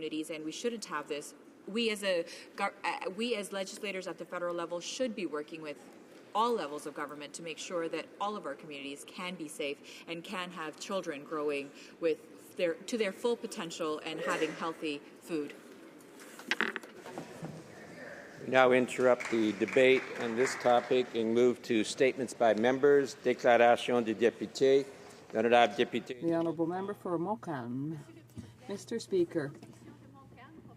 communities, and we shouldn't have this. We as legislators at the federal level should be working with all levels of government to make sure that all of our communities can be safe and can have children growing with to their full potential and having healthy food. We now interrupt the debate on this topic and move to statements by members. Déclaration des députés. Honorable député. The honourable member for Montcalm. Mr. Speaker,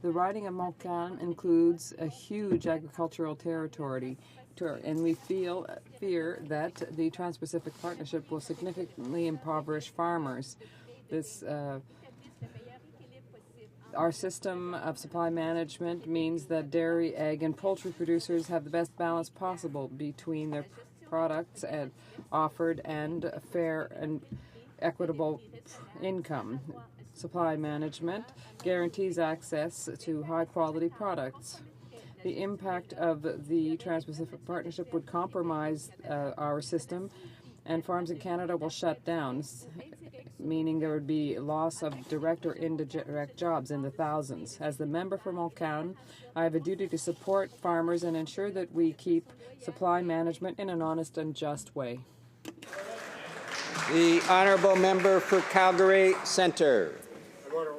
the riding of Montcalm includes a huge agricultural territory, and we fear that the Trans-Pacific Partnership will significantly impoverish farmers. Our system of supply management means that dairy, egg, and poultry producers have the best balance possible between their products offered and a fair and equitable income. Supply management guarantees access to high-quality products. The impact of the Trans-Pacific Partnership would compromise our system, and farms in Canada will shut down, meaning there would be loss of direct or indirect jobs in the thousands. As the member for Montcalm, I have a duty to support farmers and ensure that we keep supply management in an honest and just way. The honourable member for Calgary Centre.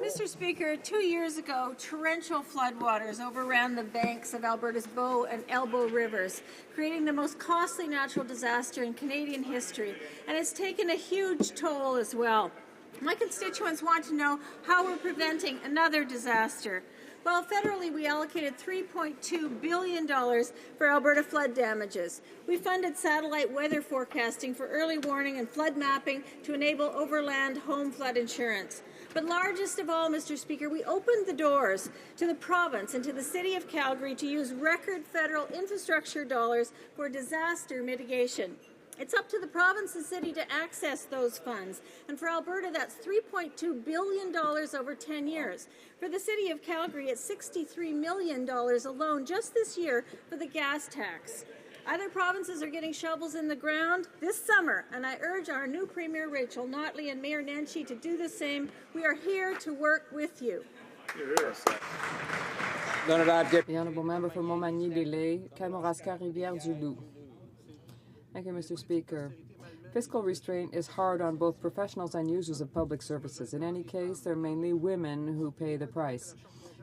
Mr. Speaker, 2 years ago, torrential floodwaters overran the banks of Alberta's Bow and Elbow rivers, creating the most costly natural disaster in Canadian history, and it's taken a huge toll as well. My constituents want to know how we're preventing another disaster. Well, federally, we allocated $3.2 billion for Alberta flood damages. We funded satellite weather forecasting for early warning and flood mapping to enable overland home flood insurance. But largest of all, Mr. Speaker, we opened the doors to the province and to the City of Calgary to use record federal infrastructure dollars for disaster mitigation. It's up to the province and city to access those funds. And for Alberta, that's $3.2 billion over 10 years. For the City of Calgary, it's $63 million alone just this year for the gas tax. Other provinces are getting shovels in the ground this summer, and I urge our new Premier Rachel Notley and Mayor Nenshi to do the same. We are here to work with you. The honourable member for Montmagny-Lilley, Kamouraska, Rivière-du-Loup. Thank you, Mr. Speaker. Fiscal restraint is hard on both professionals and users of public services. In any case, they're mainly women who pay the price.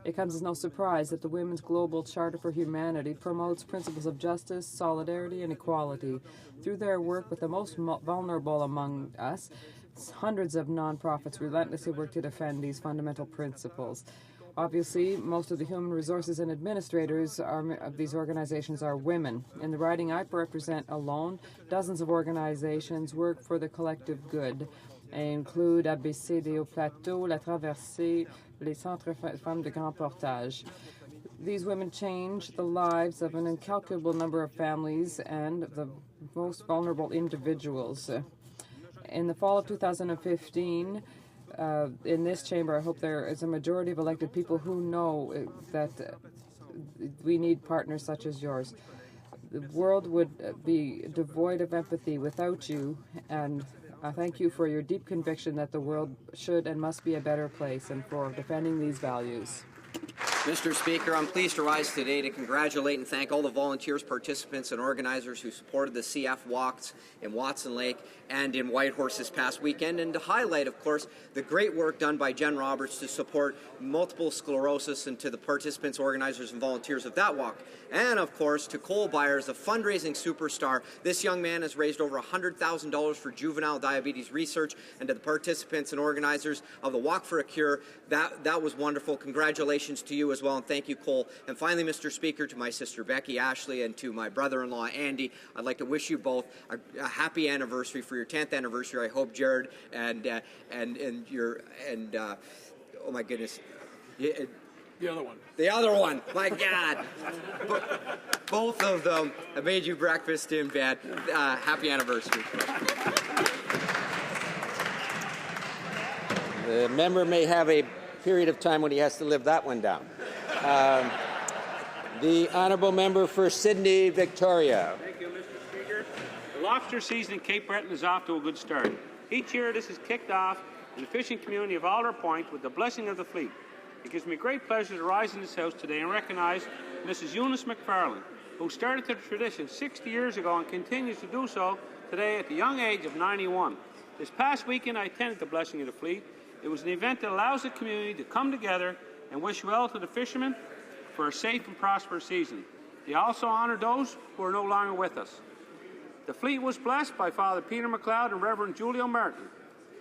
It comes as no surprise that the Women's Global Charter for Humanity promotes principles of justice, solidarity, and equality. Through their work with the most vulnerable among us, hundreds of nonprofits relentlessly work to defend these fundamental principles. Obviously, most of the human resources and administrators of these organizations are women. In the riding I represent alone, dozens of organizations work for the collective good. They include ABC des Hauts-Plateaux, La Traversée, les Centres Femmes de Grand Portage. These women change the lives of an incalculable number of families and the most vulnerable individuals. In the fall of 2015, in this chamber, I hope there is a majority of elected people who know that we need partners such as yours. The world would be devoid of empathy without you, and I thank you for your deep conviction that the world should and must be a better place and for defending these values. Mr. Speaker, I'm pleased to rise today to congratulate and thank all the volunteers, participants, and organizers who supported the CF walks in Watson Lake and in Whitehorse this past weekend, and to highlight, of course, the great work done by Jen Roberts to support multiple sclerosis and to the participants, organizers, and volunteers of that walk. And, of course, to Cole Byers, a fundraising superstar. This young man has raised over $100,000 for juvenile diabetes research, and to the participants and organizers of the Walk for a Cure. That was wonderful. Congratulations to you as well, and thank you, Cole. And finally, Mr. Speaker, to my sister Becky Ashley and to my brother-in-law Andy, I'd like to wish you both a happy anniversary for your 10th anniversary. I hope Jared and oh my goodness. The other one. My God. Both of them have made you breakfast in bed. Happy anniversary. The member may have a period of time when he has to live that one down. The honourable member for Sydney, Victoria. Thank you, Mr. Speaker. The lobster season in Cape Breton is off to a good start. Each year this is kicked off in the fishing community of Alder Point with the blessing of the fleet. It gives me great pleasure to rise in this House today and recognise Mrs. Eunice McFarlane, who started the tradition 60 years ago and continues to do so today at the young age of 91. This past weekend I attended the Blessing of the Fleet. It was an event that allows the community to come together and wish well to the fishermen for a safe and prosperous season. They also honoured those who are no longer with us. The fleet was blessed by Father Peter MacLeod and Reverend Julio Martin.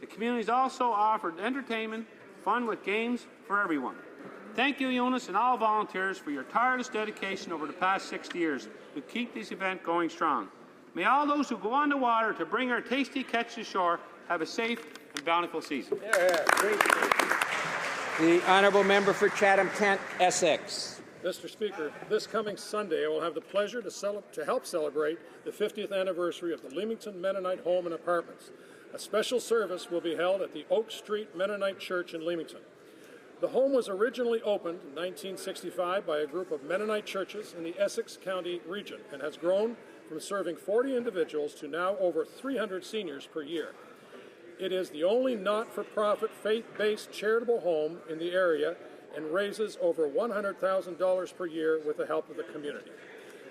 The communities also offered entertainment, fun with games for everyone. Thank you, Eunice, and all volunteers for your tireless dedication over the past 60 years to keep this event going strong. May all those who go on the water to bring our tasty catch to shore have a safe and bountiful season. The honourable member for Chatham-Kent, Essex. Mr. Speaker, this coming Sunday I will have the pleasure to help celebrate the 50th anniversary of the Leamington Mennonite Home and Apartments. A special service will be held at the Oak Street Mennonite Church in Leamington. The home was originally opened in 1965 by a group of Mennonite churches in the Essex County region and has grown from serving 40 individuals to now over 300 seniors per year. It is the only not-for-profit faith-based charitable home in the area and raises over $100,000 per year with the help of the community.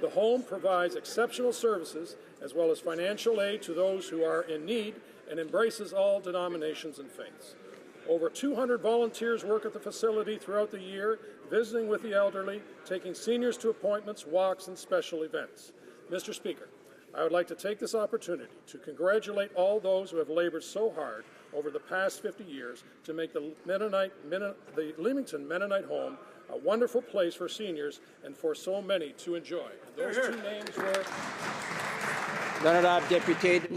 The home provides exceptional services as well as financial aid to those who are in need and embraces all denominations and faiths. Over 200 volunteers work at the facility throughout the year, visiting with the elderly, taking seniors to appointments, walks, and special events. Mr. Speaker, I would like to take this opportunity to congratulate all those who have labored so hard over the past 50 years to make the Leamington Mennonite Home a wonderful place for seniors and for so many to enjoy. And those two names were... The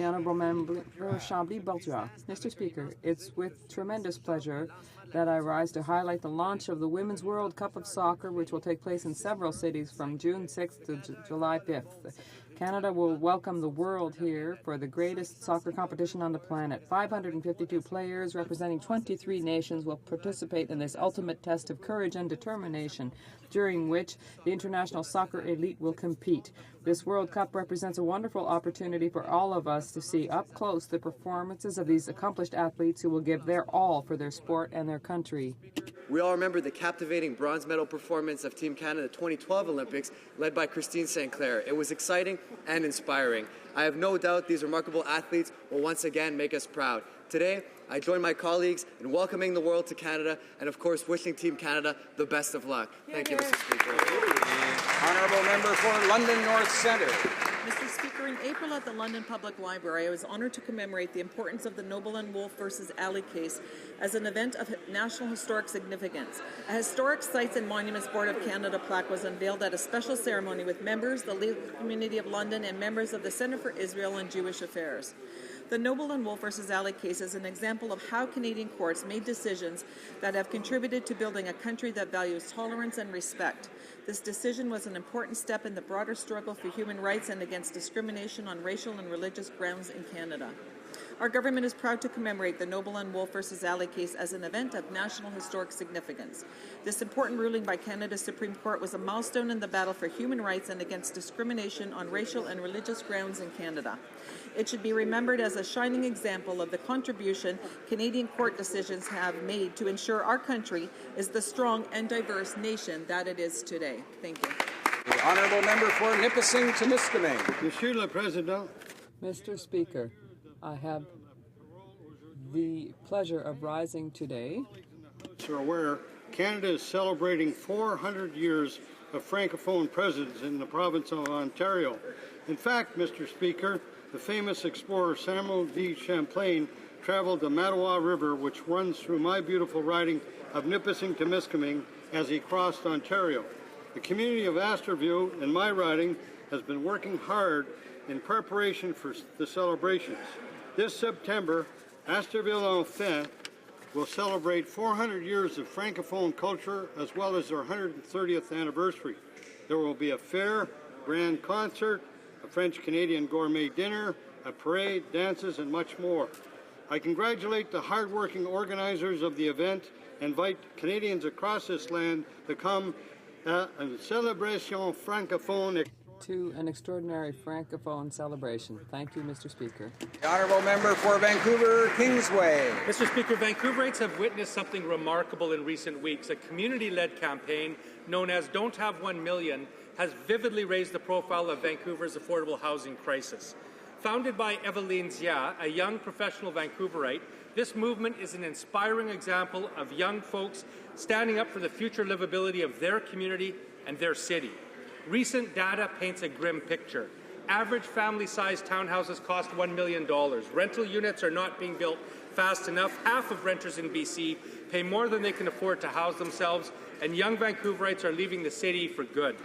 Honourable Member Chambly-Bourgeois. Mr. Speaker, it's with tremendous pleasure that I rise to highlight the launch of the Women's World Cup of Soccer, which will take place in several cities from June 6th to July 5th. Canada will welcome the world here for the greatest soccer competition on the planet. 552 players representing 23 nations will participate in this ultimate test of courage and determination, during which the international soccer elite will compete. This World Cup represents a wonderful opportunity for all of us to see up close the performances of these accomplished athletes who will give their all for their sport and their country. We all remember the captivating bronze medal performance of Team Canada 2012 Olympics, led by Christine St. Clair. It was exciting and inspiring. I have no doubt these remarkable athletes will once again make us proud. Today, I join my colleagues in welcoming the world to Canada and, of course, wishing Team Canada the best of luck. Thank you, Mr. Speaker. Honourable member for London North Centre. Mr. Speaker, in April at the London Public Library, I was honoured to commemorate the importance of the Noble and Wolfe versus Alley case as an event of national historic significance. A Historic Sites and Monuments Board of Canada plaque was unveiled at a special ceremony with members, the legal community of London, and members of the Centre for Israel and Jewish Affairs. The Noble and Wolfe versus Alley case is an example of how Canadian courts made decisions that have contributed to building a country that values tolerance and respect. This decision was an important step in the broader struggle for human rights and against discrimination on racial and religious grounds in Canada. Our government is proud to commemorate the Noble and Wolfe versus Alley case as an event of national historic significance. This important ruling by Canada's Supreme Court was a milestone in the battle for human rights and against discrimination on racial and religious grounds in Canada. It should be remembered as a shining example of the contribution Canadian court decisions have made to ensure our country is the strong and diverse nation that it is today. Thank you. The honourable member for Nipissing-Temiskaming. Monsieur le Président. Mr. Speaker, I have the pleasure of rising today. As you're aware, Canada is celebrating 400 years of Francophone presence in the province of Ontario. In fact, Mr. Speaker, the famous explorer Samuel de Champlain traveled the Mattawa River, which runs through my beautiful riding of Nipissing-Temiskaming, as he crossed Ontario. The community of Astorview in my riding has been working hard in preparation for the celebrations. This September, Astorville-en-Fin will celebrate 400 years of Francophone culture as well as their 130th anniversary. There will be a fair, grand concert, a French-Canadian gourmet dinner, a parade, dances, and much more. I congratulate the hard-working organizers of the event and invite Canadians across this land to come at a Célébration Francophone extraordinaire. to an extraordinary Francophone celebration. Thank you, Mr. Speaker. The honourable member for Vancouver Kingsway. Mr. Speaker, Vancouverites have witnessed something remarkable in recent weeks. A community-led campaign known as Don't Have 1 Million has vividly raised the profile of Vancouver's affordable housing crisis. Founded by Eveline Zia, a young professional Vancouverite, this movement is an inspiring example of young folks standing up for the future livability of their community and their city. Recent data paints a grim picture. Average family-sized townhouses cost $1 million. Rental units are not being built fast enough. Half of renters in BC pay more than they can afford to house themselves, and young Vancouverites are leaving the city for good.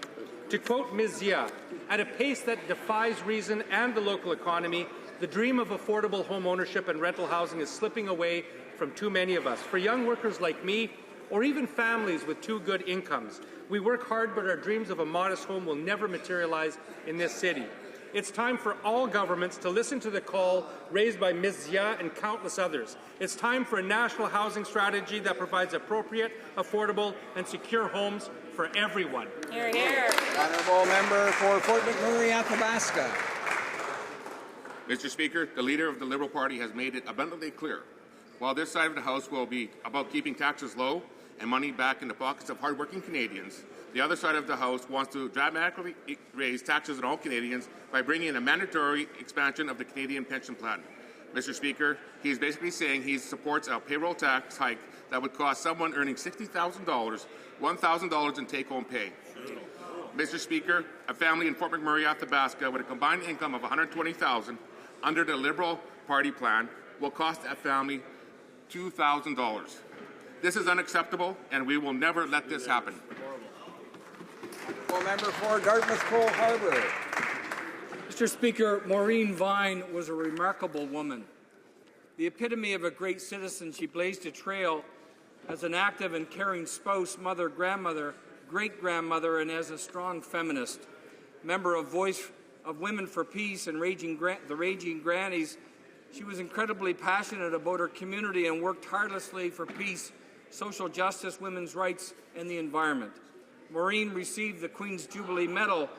To quote Ms. Zia, at a pace that defies reason and the local economy, the dream of affordable home ownership and rental housing is slipping away from too many of us. For young workers like me, or even families with two good incomes, we work hard, but our dreams of a modest home will never materialize in this city. It's time for all governments to listen to the call raised by Ms. Zia and countless others. It's time for a national housing strategy that provides appropriate, affordable, and secure homes for everyone. Hear, hear. Honourable member for Fort McMurray, Athabasca. Mr. Speaker, the leader of the Liberal Party has made it abundantly clear. While this side of the House will be about keeping taxes low and money back in the pockets of hardworking Canadians, the other side of the House wants to dramatically raise taxes on all Canadians by bringing in a mandatory expansion of the Canadian pension plan. Mr. Speaker, he is basically saying he supports a payroll tax hike that would cost someone earning $60,000, $1,000 in take-home pay. Mr. Speaker, a family in Fort McMurray, Athabasca, with a combined income of $120,000 under the Liberal Party plan will cost that family $2,000. This is unacceptable, and we will never let this happen. Member for Dartmouth Cole Harbour. Mr. Speaker, Maureen Vine was a remarkable woman. The epitome of a great citizen, she blazed a trail as an active and caring spouse, mother, grandmother, great-grandmother, and as a strong feminist. Member of Voice of Women for Peace and the Raging Grannies, she was incredibly passionate about her community and worked tirelessly for peace, social justice, women's rights, and the environment. Maureen received the Queen's Jubilee Medal,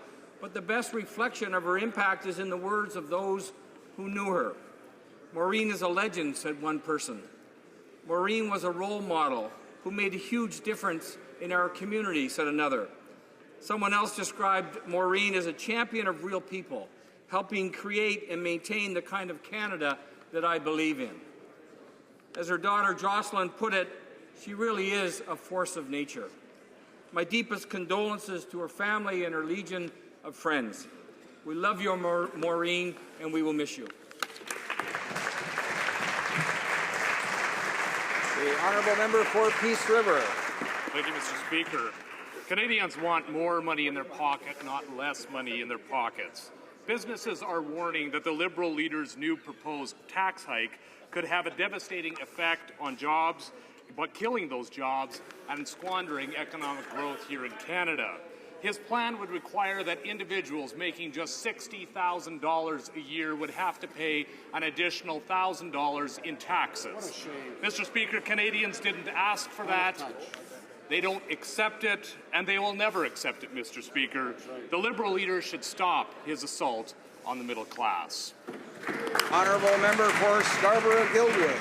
but the best reflection of her impact is in the words of those who knew her. Maureen is a legend, said one person. Maureen was a role model who made a huge difference in our community, said another. Someone else described Maureen as a champion of real people, helping create and maintain the kind of Canada that I believe in. As her daughter Jocelyn put it, she really is a force of nature. My deepest condolences to her family and her legion of friends. We love you, Maureen, and we will miss you. The honourable member for Peace River. Thank you, Mr. Speaker. Canadians want more money in their pocket, not less money in their pockets. Businesses are warning that the Liberal leader's new proposed tax hike could have a devastating effect on jobs, but killing those jobs and squandering economic growth here in Canada. His plan would require that individuals making just $60,000 a year would have to pay an additional $1,000 in taxes. What a shame. Mr. Speaker, Canadians didn't ask for that. They don't accept it, and they will never accept it, Mr. Speaker. The Liberal leader should stop his assault on the middle class. Honourable member for Scarborough-Guildwood.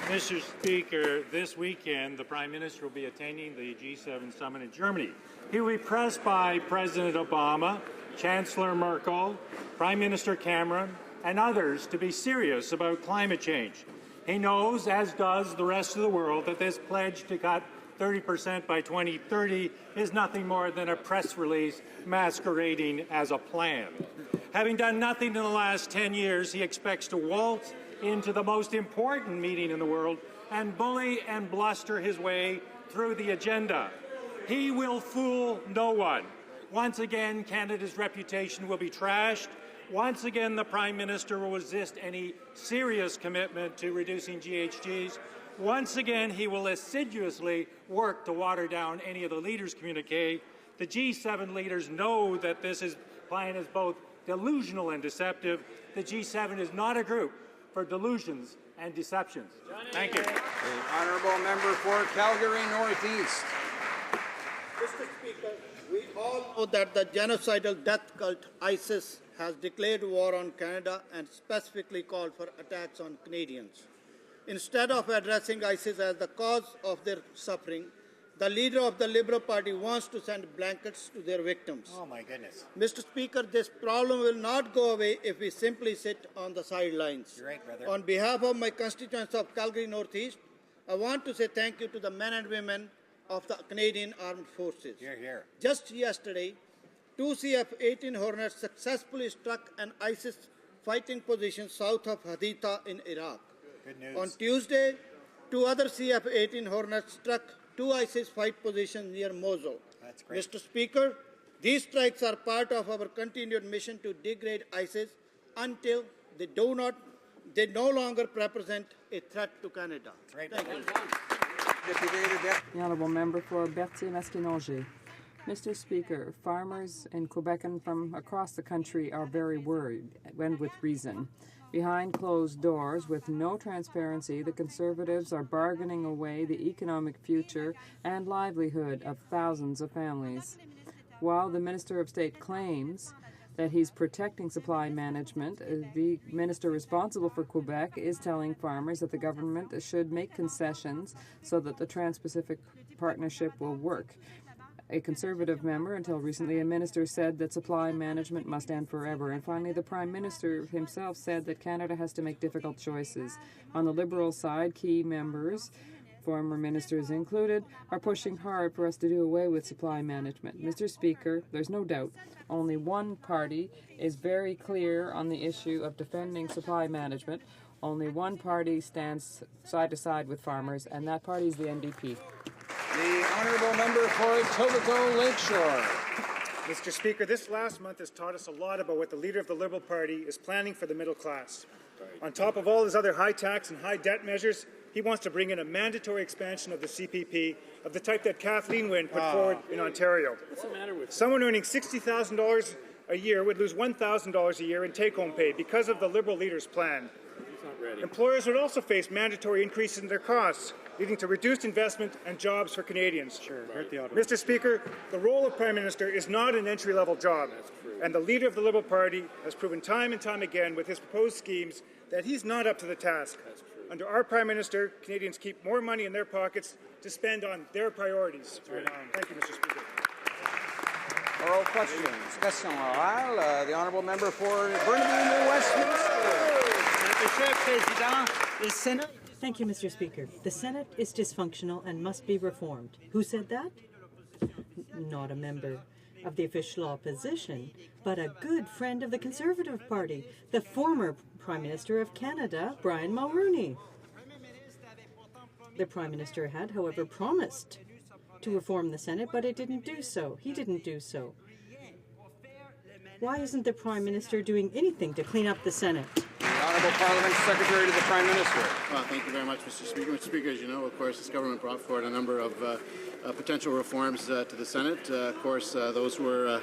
Mr. Speaker, this weekend the Prime Minister will be attending the G7 summit in Germany. He will be pressed by President Obama, Chancellor Merkel, Prime Minister Cameron, and others to be serious about climate change. He knows, as does the rest of the world, that this pledge to cut 30% by 2030 is nothing more than a press release masquerading as a plan. Having done nothing in the last 10 years, he expects to waltz into the most important meeting in the world and bully and bluster his way through the agenda. He will fool no one. Once again, Canada's reputation will be trashed. Once again, the Prime Minister will resist any serious commitment to reducing GHGs. Once again, he will assiduously work to water down any of the leaders' communique. The G7 leaders know that this plan is both delusional and deceptive. The G7 is not a group for delusions and deceptions. Thank you. The honourable member for Calgary Northeast. Mr. Speaker, We all know that the genocidal death cult ISIS has declared war on Canada and specifically called for attacks on Canadians. Instead of addressing ISIS as the cause of their suffering, the leader of the Liberal Party wants to send blankets to their victims. Oh, my goodness. Mr. Speaker, this problem will not go away if we simply sit on the sidelines. You're right, brother. On behalf of my constituents of Calgary Northeast, I want to say thank you to the men and women of the Canadian Armed Forces. Hear, hear. Just yesterday, 2 CF-18 Hornets successfully struck an ISIS fighting position south of Haditha in Iraq. Good news. On Tuesday, 2 other CF-18 Hornets struck 2 ISIS fight positions near Mosul. That's great. Mr. Speaker, these strikes are part of our continued mission to degrade ISIS until they no longer represent a threat to Canada. Right. Thank you. The Honourable Member for Berthier-Masquinongé. Mr. Speaker, farmers in Quebec and from across the country are very worried, and with reason. Behind closed doors, with no transparency, the Conservatives are bargaining away the economic future and livelihood of thousands of families. While the Minister of State claims that he's protecting supply management, the minister responsible for Quebec is telling farmers that the government should make concessions so that the Trans-Pacific Partnership will work. A Conservative member, until recently a minister, said that supply management must end forever. And finally, the Prime Minister himself said that Canada has to make difficult choices. On the Liberal side, key members, former ministers included, are pushing hard for us to do away with supply management. Mr. Speaker, there's no doubt only one party is very clear on the issue of defending supply management. Only one party stands side to side with farmers, and that party is the NDP. The Honourable Member for Etobicoke Lakeshore. Mr. Speaker, this last month has taught us a lot about what the leader of the Liberal Party is planning for the middle class. On top of all his other high tax and high debt measures, he wants to bring in a mandatory expansion of the CPP of the type that Kathleen Wynne put forward in Ontario. What's the matter with Someone earning $60,000 a year would lose $1,000 a year in take-home pay because of the Liberal leader's plan. He's not ready. Employers would also face mandatory increases in their costs, leading to reduced investment and jobs for Canadians. Mr. Speaker, the role of Prime Minister is not an entry-level job, and the leader of the Liberal Party has proven time and time again with his proposed schemes that he's not up to the task. Under our Prime Minister, Canadians keep more money in their pockets to spend on their priorities. Thank you, Mr. Speaker. Oral questions. Question oral. The Honourable Member for Burnaby, Westminster. Thank you, Mr. Speaker. The Senate is dysfunctional and must be reformed. Who said that? Not a member of the official opposition, but a good friend of the Conservative Party, the former Prime Minister of Canada, Brian Mulroney. The Prime Minister had, however, promised to reform the Senate, but it didn't do so. He didn't do so. Why isn't the Prime Minister doing anything to clean up the Senate? Honourable Parliament Secretary to the Prime Minister. Thank you very much, Mr. Speaker. Mr. Speaker, as you know, of course, this government brought forward a number of potential reforms to the Senate. Of course, those were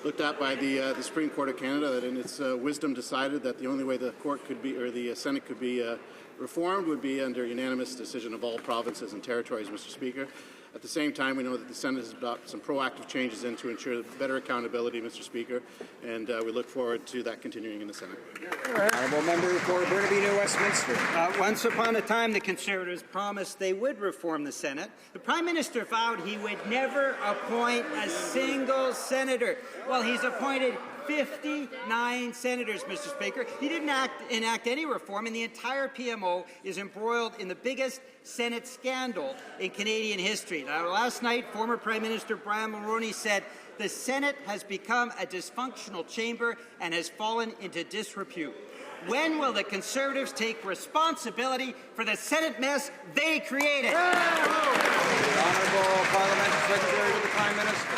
looked at by the Supreme Court of Canada, that in its wisdom decided that the only way the court could be, or the Senate could be reformed would be under unanimous decision of all provinces and territories, Mr. Speaker. At the same time, we know that the Senate has brought some proactive changes in to ensure better accountability, Mr. Speaker, and we look forward to that continuing in the Senate. Honourable Member for Burnaby, New Westminster. Once upon a time, the Conservatives promised they would reform the Senate. The Prime Minister vowed he would never appoint a single senator. Well, he's appointed 59 senators, Mr. Speaker. He didn't enact any reform, and the entire PMO is embroiled in the biggest Senate scandal in Canadian history. Now, last night, former Prime Minister Brian Mulroney said the Senate has become a dysfunctional chamber and has fallen into disrepute. When will the Conservatives take responsibility for the Senate mess they created? The Honourable Parliament Secretary to the Prime Minister.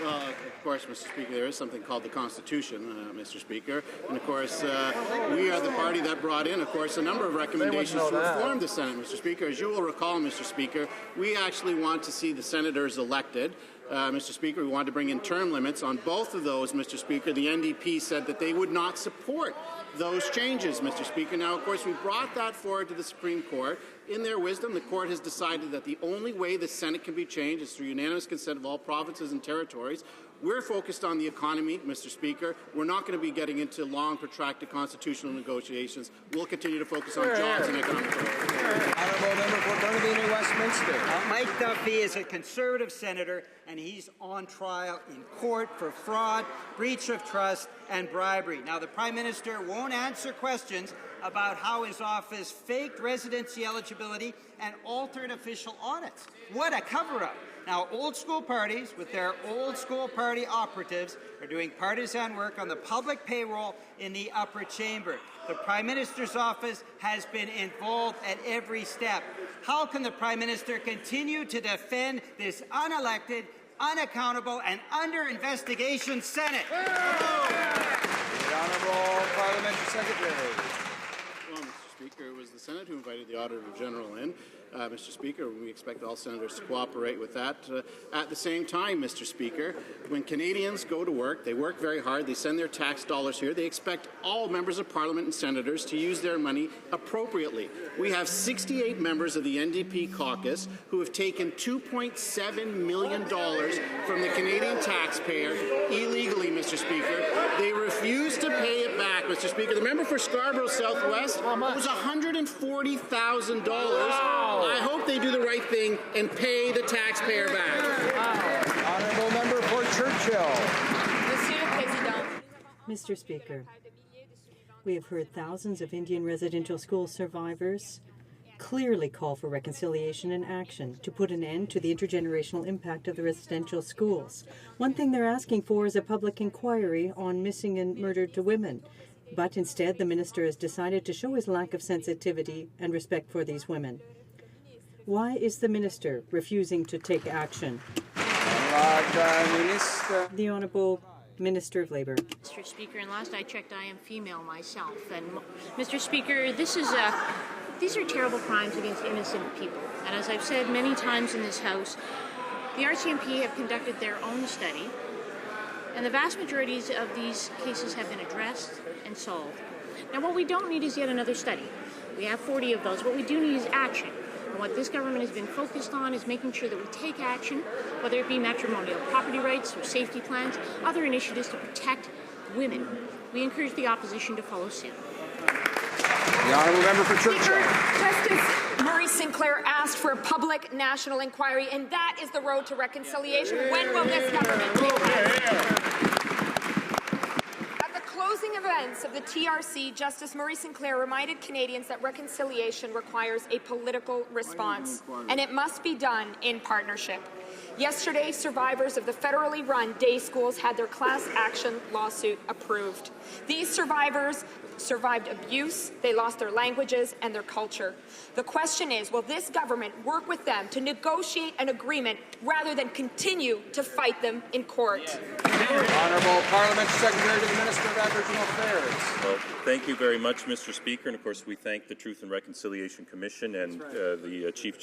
Well, of course, Mr. Speaker, there is something called the Constitution, Mr. Speaker. And, of course, we are the party that brought in, of course, a number of recommendations to reform the Senate, Mr. Speaker. As you will recall, Mr. Speaker, we actually want to see the senators elected. Mr. Speaker, we want to bring in term limits. On both of those, Mr. Speaker, the NDP said that they would not support those changes, Mr. Speaker. Now, of course, we brought that forward to the Supreme Court. In their wisdom, the court has decided that the only way the Senate can be changed is through unanimous consent of all provinces and territories. We're focused on the economy, Mr. Speaker. We're not going to be getting into long, protracted constitutional negotiations. We'll continue to focus on jobs and economic growth. Honourable member for Burnaby New Westminster. Mike Duffy is a Conservative senator, and he's on trial in court for fraud, breach of trust, and bribery. Now, the Prime Minister won't answer questions about how his office faked residency eligibility and altered official audits. What a cover-up. Now, old school parties, with their old school party operatives, are doing partisan work on the public payroll in the upper chamber. The Prime Minister's office has been involved at every step. How can the Prime Minister continue to defend this unelected, unaccountable, and under investigation Senate? The Honourable Parliamentary Secretary. Well, Mr. Speaker, it was the Senate who invited the Auditor General in. Mr. Speaker, we expect all senators to cooperate with that. At the same time, Mr. Speaker, when Canadians go to work, they work very hard, they send their tax dollars here, they expect all members of Parliament and senators to use their money appropriately. We have 68 members of the NDP caucus who have taken $2.7 million from the Canadian taxpayer illegally, Mr. Speaker. They refuse to pay it back, Mr. Speaker. The member for Scarborough Southwest was $140,000. Wow. I hope they do the right thing and pay the taxpayer back. Wow. Honourable member for Churchill. Mr. Speaker, we have heard thousands of Indian residential school survivors clearly call for reconciliation and action to put an end to the intergenerational impact of the residential schools. One thing they're asking for is a public inquiry on missing and murdered women. But instead, the minister has decided to show his lack of sensitivity and respect for these women. Why is the minister refusing to take action? The Honourable Minister of Labour. Mr. Speaker, and last I checked, I am female myself. And Mr. Speaker, these are terrible crimes against innocent people. And as I've said many times in this House, the RCMP have conducted their own study, and the vast majorities of these cases have been addressed and solved. Now, what we don't need is yet another study. We have 40 of those. What we do need is action. And what this government has been focused on is making sure that we take action, whether it be matrimonial property rights or safety plans, other initiatives to protect women. We encourage the opposition to follow suit. The Honourable Member for Churchill. Justice Murray Sinclair asked for a public national inquiry, and that is the road to reconciliation. When will this government take place? Closing events of the TRC, Justice Murray Sinclair reminded Canadians that reconciliation requires a political response, and it must be done in partnership. Yesterday, survivors of the federally run day schools had their class action lawsuit approved. These survivors survived abuse, they lost their languages and their culture. The question is, will this government work with them to negotiate an agreement rather than continue to fight them in court? Honourable Parliamentary Secretary to the Minister of Aboriginal Affairs. Well, thank you very much, Mr. Speaker, and of course we thank the Truth and Reconciliation Commission and the Chief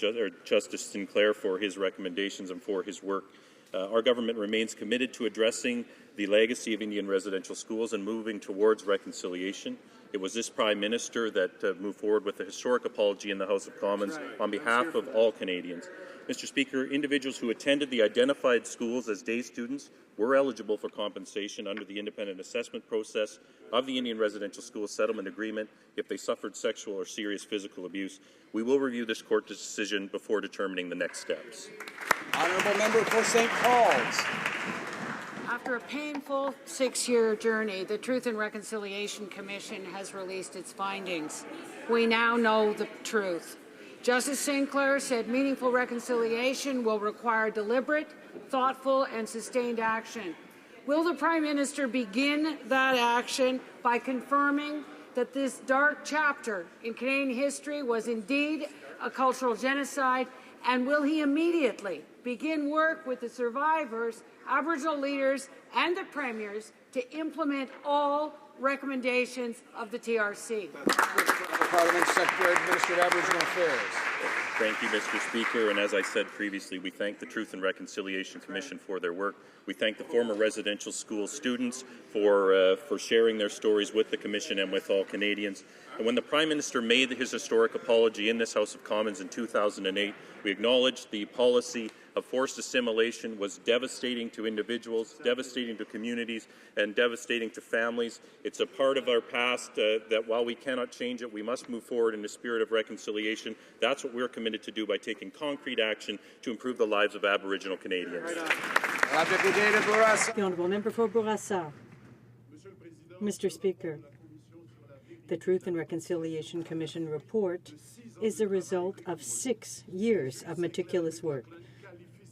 Justice Sinclair for his recommendations and for his work. Our government remains committed to addressing the legacy of Indian residential schools and moving towards reconciliation. It was this Prime Minister that moved forward with a historic apology in the House of Commons on behalf of all Canadians. Mr. Speaker, individuals who attended the identified schools as day students were eligible for compensation under the independent assessment process of the Indian Residential School Settlement Agreement if they suffered sexual or serious physical abuse. We will review this court decision before determining the next steps. Honourable Member for St. Paul's. After a painful 6-year journey, the Truth and Reconciliation Commission has released its findings. We now know the truth. Justice Sinclair said meaningful reconciliation will require deliberate, thoughtful, and sustained action. Will the Prime Minister begin that action by confirming that this dark chapter in Canadian history was indeed a cultural genocide, and will he immediately begin work with the survivors, Aboriginal leaders, and the premiers to implement all recommendations of the TRC? Parliament Secretary to the Minister of Aboriginal Affairs. Thank you, Mr. Speaker. And as I said previously, we thank the Truth and Reconciliation Commission for their work. We thank the former residential school students for sharing their stories with the Commission and with all Canadians. And when the Prime Minister made his historic apology in this House of Commons in 2008, we acknowledged the policy of forced assimilation was devastating to individuals, devastating to communities, and devastating to families. It's a part of our past that while we cannot change it, we must move forward in the spirit of reconciliation. That's what we're committed to do by taking concrete action to improve the lives of Aboriginal Canadians. The Honourable Member for Bourassa. Mr. Speaker, the Truth and Reconciliation Commission report is the result of 6 years of meticulous work.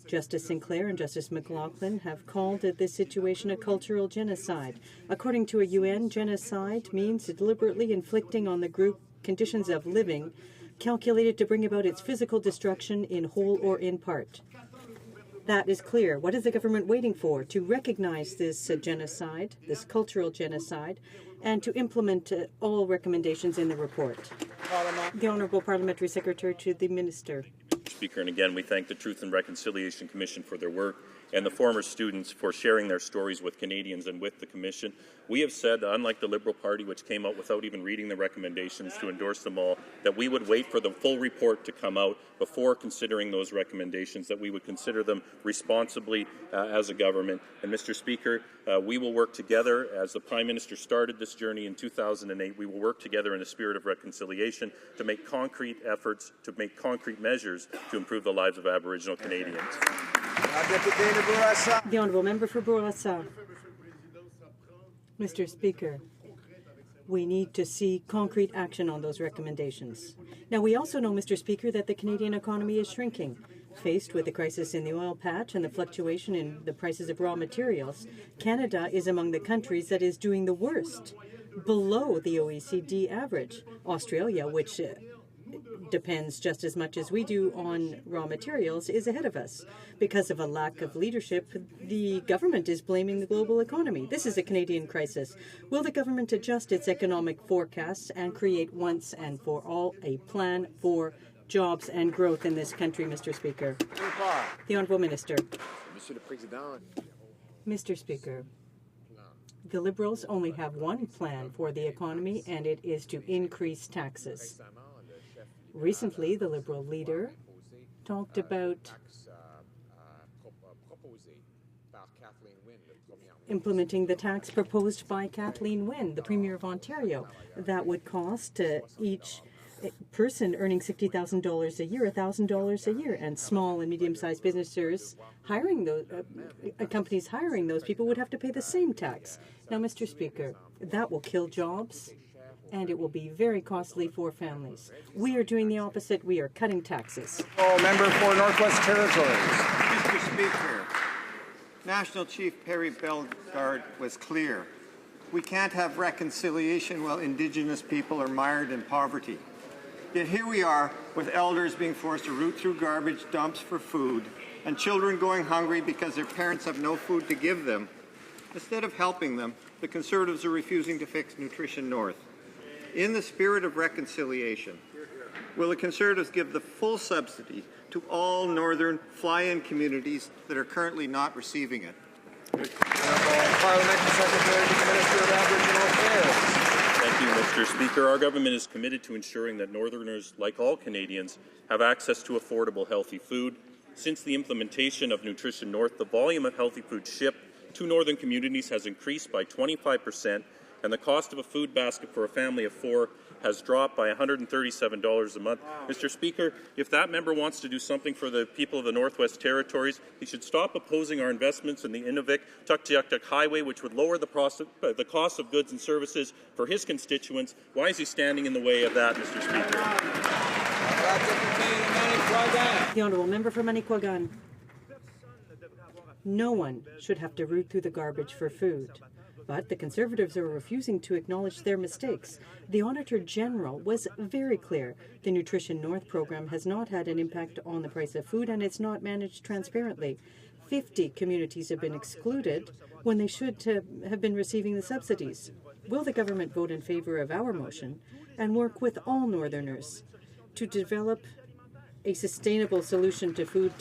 Justice Sinclair and Justice McLaughlin have called this situation a cultural genocide. According to a UN, genocide means deliberately inflicting on the group conditions of living calculated to bring about its physical destruction in whole or in part. That is clear. What is the government waiting for? To recognize this genocide, this cultural genocide, and to implement all recommendations in the report. The Honourable Parliamentary Secretary to the Minister. Speaker, and again, we thank the Truth and Reconciliation Commission for their work and the former students for sharing their stories with Canadians and with the Commission. We have said, unlike the Liberal Party, which came out without even reading the recommendations to endorse them all, that we would wait for the full report to come out before considering those recommendations, that we would consider them responsibly as a government. And Mr. Speaker, we will work together. As the Prime Minister started this journey in 2008, we will work together in the spirit of reconciliation to make concrete efforts, to make concrete measures to improve the lives of Aboriginal Canadians. The Honourable Member for Bourassa. Mr. Speaker, we need to see concrete action on those recommendations. Now, we also know, Mr. Speaker, that the Canadian economy is shrinking. Faced with the crisis in the oil patch and the fluctuation in the prices of raw materials, Canada is among the countries that is doing the worst, below the OECD average. Australia, which depends just as much as we do on raw materials, is ahead of us. Because of a lack of leadership, the government is blaming the global economy. This is a Canadian crisis. Will the government adjust its economic forecasts and create once and for all a plan for jobs and growth in this country, Mr. Speaker? The Honourable Minister. Mr. Speaker, the Liberals only have one plan for the economy, and it is to increase taxes. Recently, the Liberal leader talked about implementing the tax proposed by Kathleen Wynne, the Premier of Ontario. That would cost each person earning $60,000 a year, $1,000 a year, and small and medium-sized businesses hiring those companies hiring those people would have to pay the same tax. Now, Mr. Speaker, that will kill jobs, and it will be very costly for families. We are doing the opposite. We are cutting taxes. Member for Northwest Territories. Mr. Speaker, National Chief Perry Bellegarde was clear. We can't have reconciliation while Indigenous people are mired in poverty. Yet here we are, with elders being forced to root through garbage dumps for food, and children going hungry because their parents have no food to give them. Instead of helping them, the Conservatives are refusing to fix Nutrition North. In the spirit of reconciliation, will the Conservatives give the full subsidy to all northern fly-in communities that are currently not receiving it? Parliamentary Secretary to the Minister of Aboriginal Affairs. Thank you, Mr. Speaker. Our government is committed to ensuring that Northerners, like all Canadians, have access to affordable, healthy food. Since the implementation of Nutrition North, the volume of healthy food shipped to northern communities has increased by 25%, and the cost of a food basket for a family of 4 has dropped by $137 a month. Mr. Speaker, if that member wants to do something for the people of the Northwest Territories, he should stop opposing our investments in the Inuvik-Tuktoyaktuk Highway, which would lower the cost of goods and services for his constituents. Why is he standing in the way of that, Mr. Speaker? The Honourable Member for Manicouagan. No one should have to root through the garbage for food. But the Conservatives are refusing to acknowledge their mistakes. The Auditor General was very clear. The Nutrition North program has not had an impact on the price of food, and it's not managed transparently. 50 communities have been excluded when they should have been receiving the subsidies. Will the government vote in favour of our motion and work with all Northerners to develop a sustainable solution to food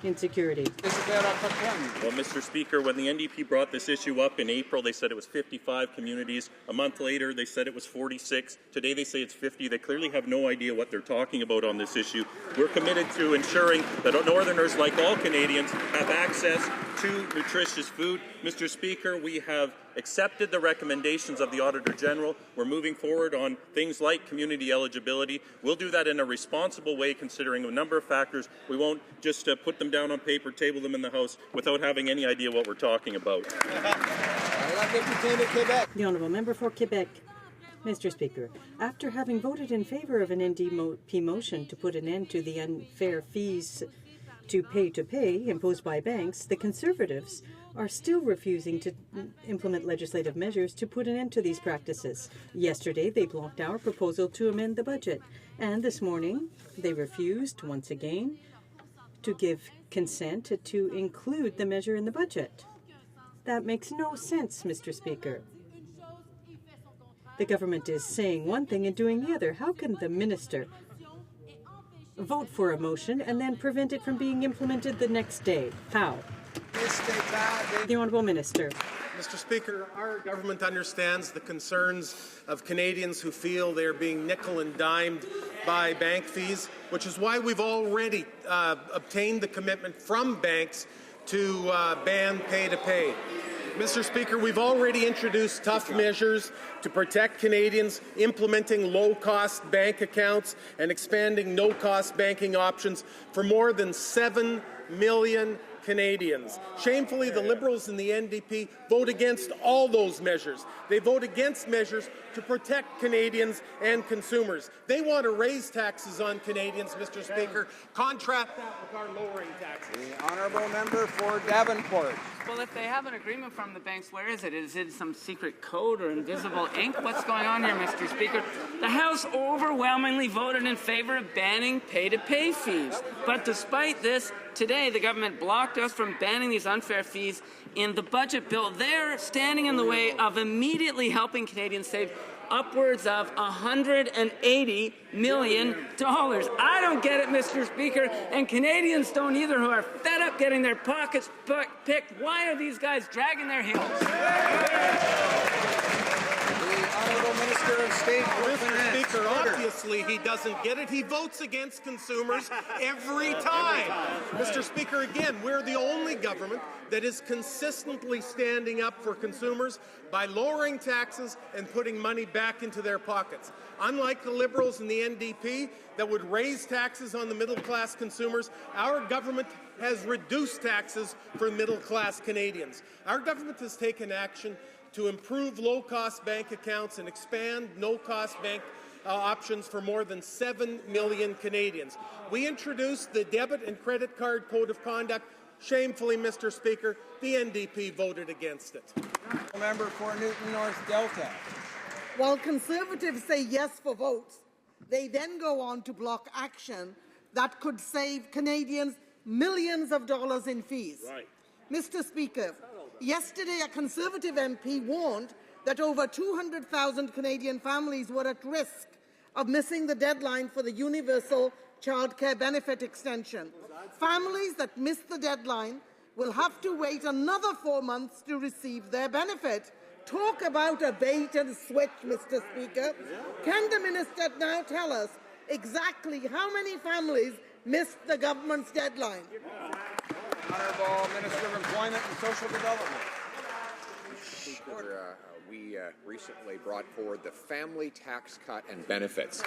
insecurity. Well, Mr. Speaker, when the NDP brought this issue up in April, they said it was 55 communities. A month later, they said it was 46. Today, they say it's 50. They clearly have no idea what they're talking about on this issue. We're committed to ensuring that Northerners, like all Canadians, have access to nutritious food. Mr. Speaker, we have accepted the recommendations of the Auditor General. We're moving forward on things like community eligibility. We'll do that in a responsible way, considering a number of factors. We won't just put them down on paper, table them in the House without having any idea what we're talking about. The Honourable Member for Quebec. Mr. Speaker, after having voted in favour of an NDP motion to put an end to the unfair fees to pay imposed by banks, the Conservatives are still refusing to implement legislative measures to put an end to these practices. Yesterday, they blocked our proposal to amend the budget, and this morning, they refused, once again, to give consent to include the measure in the budget. That makes no sense, Mr. Speaker. The government is saying one thing and doing the other. How can the minister vote for a motion and then prevent it from being implemented the next day? How? The Honourable Minister. Mr. Speaker, our government understands the concerns of Canadians who feel they are being nickel and dimed by bank fees, which is why we've already obtained the commitment from banks to ban pay-to-pay. Mr. Speaker, we've already introduced tough measures to protect Canadians, implementing low-cost bank accounts and expanding no-cost banking options for more than 7 million Canadians. Shamefully, the Liberals and the NDP vote against all those measures. They vote against measures to protect Canadians and consumers. They want to raise taxes on Canadians, Mr. Speaker. Contrast that with our lowering taxes. The Honourable Member for Davenport. Well, if they have an agreement from the banks, where is it? Is it some secret code or invisible ink? What's going on here, Mr. Speaker? The House overwhelmingly voted in favor of banning pay-to-pay fees. But despite this, today the government blocked us from banning these unfair fees in the budget bill. They're standing in the way of immediately helping Canadians save upwards of $180 million. I don't get it, Mr. Speaker, and Canadians don't either, who are fed up getting their pockets picked. Why are these guys dragging their heels? Honourable Minister of State. Mr. Speaker, obviously he doesn't get it. He votes against consumers every time. Mr. Speaker, again, we're the only government that is consistently standing up for consumers by lowering taxes and putting money back into their pockets. Unlike the Liberals and the NDP that would raise taxes on the middle-class consumers, our government has reduced taxes for middle-class Canadians. Our government has taken action to improve low-cost bank accounts and expand no-cost bank options for more than 7 million Canadians. We introduced the Debit and Credit Card Code of Conduct. Shamefully, Mr. Speaker, the NDP voted against it. Member for Newton North Delta. While Conservatives say yes for votes, they then go on to block action that could save Canadians millions of dollars in fees. Right. Mr. Speaker, yesterday a Conservative MP warned that over 200,000 Canadian families were at risk of missing the deadline for the universal childcare benefit extension. Families that miss the deadline will have to wait another 4 months to receive their benefit. Talk about a bait and switch, Mr. Speaker. Can the minister now tell us exactly how many families missed the government's deadline? Honourable Minister of Employment and Social Development. We recently brought forward the Family Tax Cut and Benefits.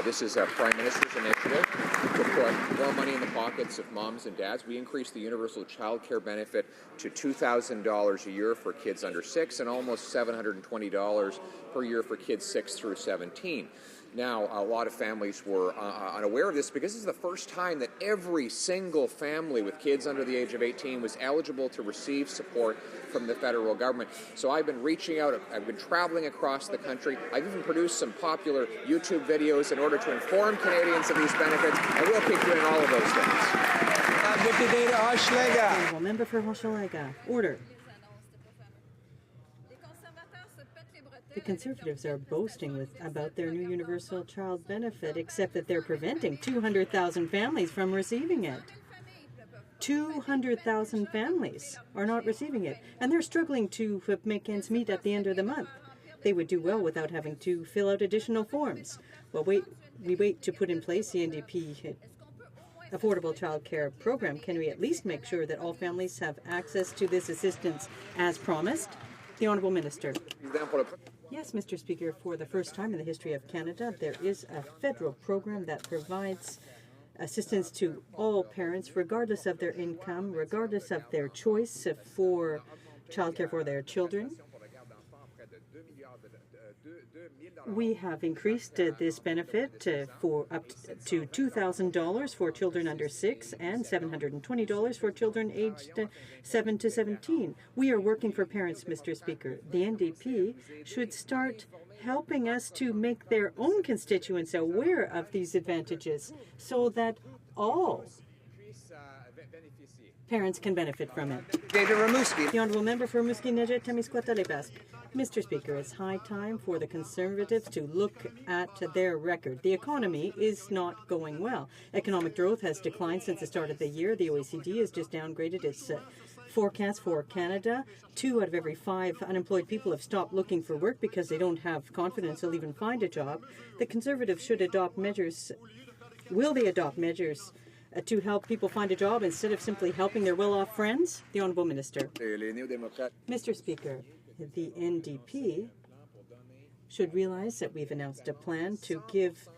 This is a Prime Minister's initiative to put more money in the pockets of moms and dads. We increased the universal child care benefit to $2,000 a year for kids under 6 and almost $720 per year for kids 6 through 17. Now, a lot of families were unaware of this because this is the first time that every single family with kids under the age of 18 was eligible to receive support from the federal government. So I've been reaching out, I've been traveling across the country. I've even produced some popular YouTube videos in order to inform Canadians of these benefits, and we'll keep doing all of those things. Deputy Hochelaga. Honourable Member for Hochelaga. Order. The Conservatives are boasting about their new universal child benefit, except that they're preventing 200,000 families from receiving it. 200,000 families are not receiving it, and they're struggling to make ends meet at the end of the month. They would do well without having to fill out additional forms. Well, we wait to put in place the NDP affordable child care program. Can we at least make sure that all families have access to this assistance as promised? The Honourable Minister. Yes, Mr. Speaker, for the first time in the history of Canada, there is a federal program that provides assistance to all parents, regardless of their income, regardless of their choice for childcare for their children. We have increased this benefit for up to $2,000 for children under 6 and $720 for children aged 7 to 17. We are working for parents, Mr. Speaker. The NDP should start helping us to make their own constituents aware of these advantages so that all parents can benefit from it. David Rimouski. The Honourable Member for Rimouski-Nejet-Témiscouata-Lévis. Mr. Speaker, it's high time for the Conservatives to look at their record. The economy is not going well. Economic growth has declined since the start of the year. The OECD has just downgraded its forecast for Canada. 2 out of every 5 unemployed people have stopped looking for work because they don't have confidence they'll even find a job. The Conservatives should adopt measures. Will they adopt measures to help people find a job instead of simply helping their well-off friends? The Honourable Minister. Mr. Speaker, the NDP should realize that we've announced a plan to give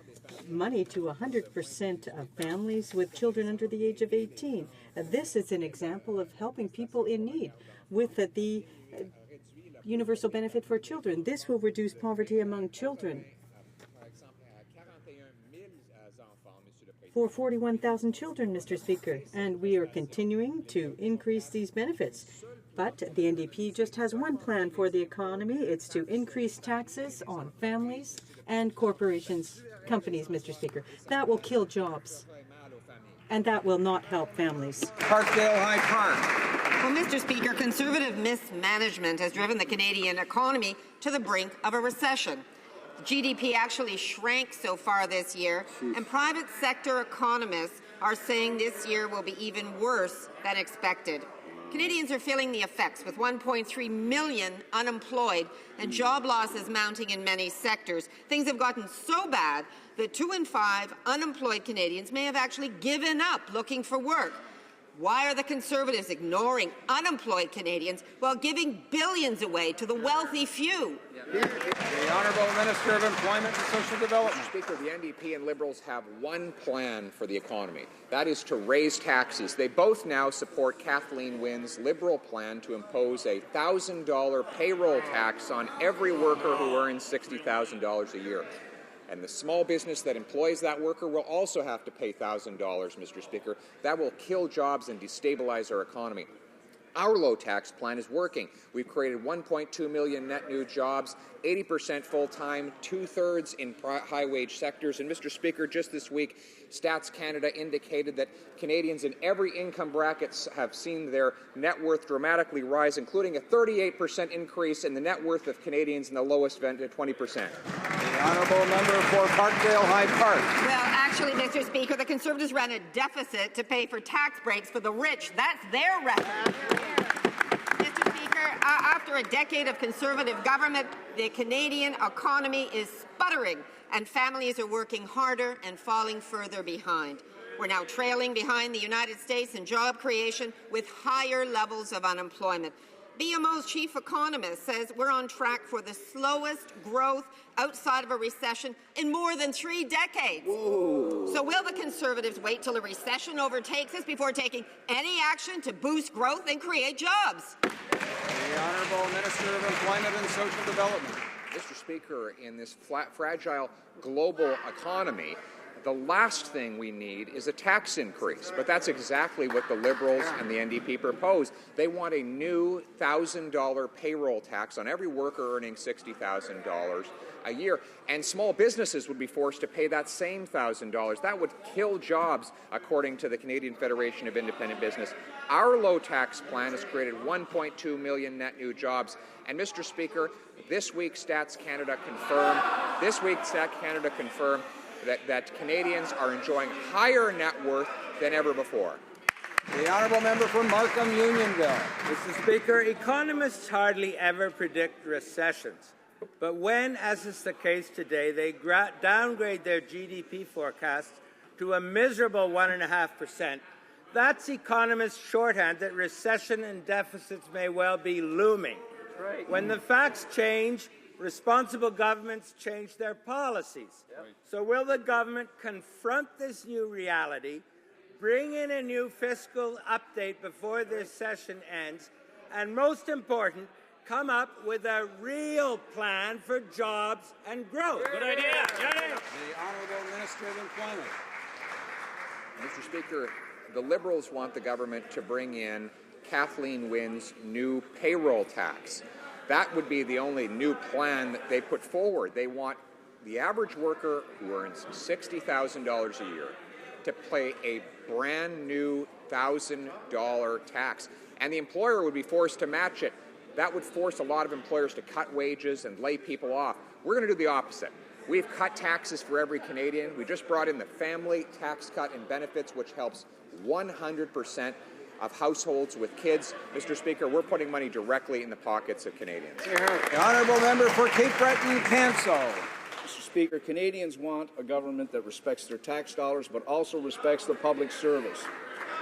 money to 100% of families with children under the age of 18. This is an example of helping people in need with the universal benefit for children. This will reduce poverty among children. For 41,000 children, Mr. Speaker, and we are continuing to increase these benefits. But the NDP just has one plan for the economy. It's to increase taxes on families and companies, Mr. Speaker. That will kill jobs, and that will not help families. Parkdale High Park. Well, Mr. Speaker, Conservative mismanagement has driven the Canadian economy to the brink of a recession. GDP actually shrank so far this year, and private sector economists are saying this year will be even worse than expected. Canadians are feeling the effects, with 1.3 million unemployed and job losses mounting in many sectors. Things have gotten so bad that 2 in 5 unemployed Canadians may have actually given up looking for work. Why are the Conservatives ignoring unemployed Canadians while giving billions away to the wealthy few? The Honourable Minister of Employment and Social Development. Mr. Speaker, the NDP and Liberals have one plan for the economy. That is to raise taxes. They both now support Kathleen Wynne's Liberal plan to impose a $1,000 payroll tax on every worker who earns $60,000 a year. And the small business that employs that worker will also have to pay $1,000, Mr. Speaker. That will kill jobs and destabilize our economy. Our low tax plan is working. We've created 1.2 million net new jobs, 80% full-time, 2/3 in high-wage sectors. And, Mr. Speaker, just this week, Stats Canada indicated that Canadians in every income bracket have seen their net worth dramatically rise, including a 38% increase in the net worth of Canadians in the lowest end at 20%. The Honourable Member for Parkdale High Park. Well, actually, Mr. Speaker, the Conservatives ran a deficit to pay for tax breaks for the rich. That's their record. Mr. Speaker, after a decade of Conservative government, the Canadian economy is sputtering, and families are working harder and falling further behind. We're now trailing behind the United States in job creation with higher levels of unemployment. BMO's chief economist says we're on track for the slowest growth outside of a recession in more than 3 decades. Whoa. So will the Conservatives wait till a recession overtakes us before taking any action to boost growth and create jobs? The Honourable Minister of Employment and Social Development. Mr. Speaker, in this fragile global economy, The last thing we need is a tax increase, but that's exactly what the Liberals and the NDP propose. They want a new $1,000 payroll tax on every worker earning $60,000 a year, and small businesses would be forced to pay that same $1,000. That would kill jobs, according to the Canadian Federation of Independent Business. Our low tax plan has created 1.2 million net new jobs, and Mr. Speaker, this week Stats Canada confirmed that Canadians are enjoying higher net worth than ever before. The honourable member for Markham Unionville. Mr. Speaker, economists hardly ever predict recessions. But when, as is the case today, they downgrade their GDP forecast to a miserable 1.5%, that's economists' shorthand that recession and deficits may well be looming. Right. When the facts change, responsible governments change their policies. Yep. So will the government confront this new reality, bring in a new fiscal update before this session ends, and most important, come up with a real plan for jobs and growth? Good idea. The Honourable Minister of Employment. Mr. Speaker, the Liberals want the government to bring in Kathleen Wynne's new payroll tax. That would be the only new plan that they put forward. They want the average worker who earns $60,000 a year to pay a brand new $1,000 tax, and the employer would be forced to match it. That would force a lot of employers to cut wages and lay people off. We're going to do the opposite. We've cut taxes for every Canadian. We just brought in the family tax cut and benefits, which helps 100% of households with kids. Mr. Speaker, we're putting money directly in the pockets of Canadians. The honourable member for Cape Breton-Canso. Mr. Speaker, Canadians want a government that respects their tax dollars but also respects the public service.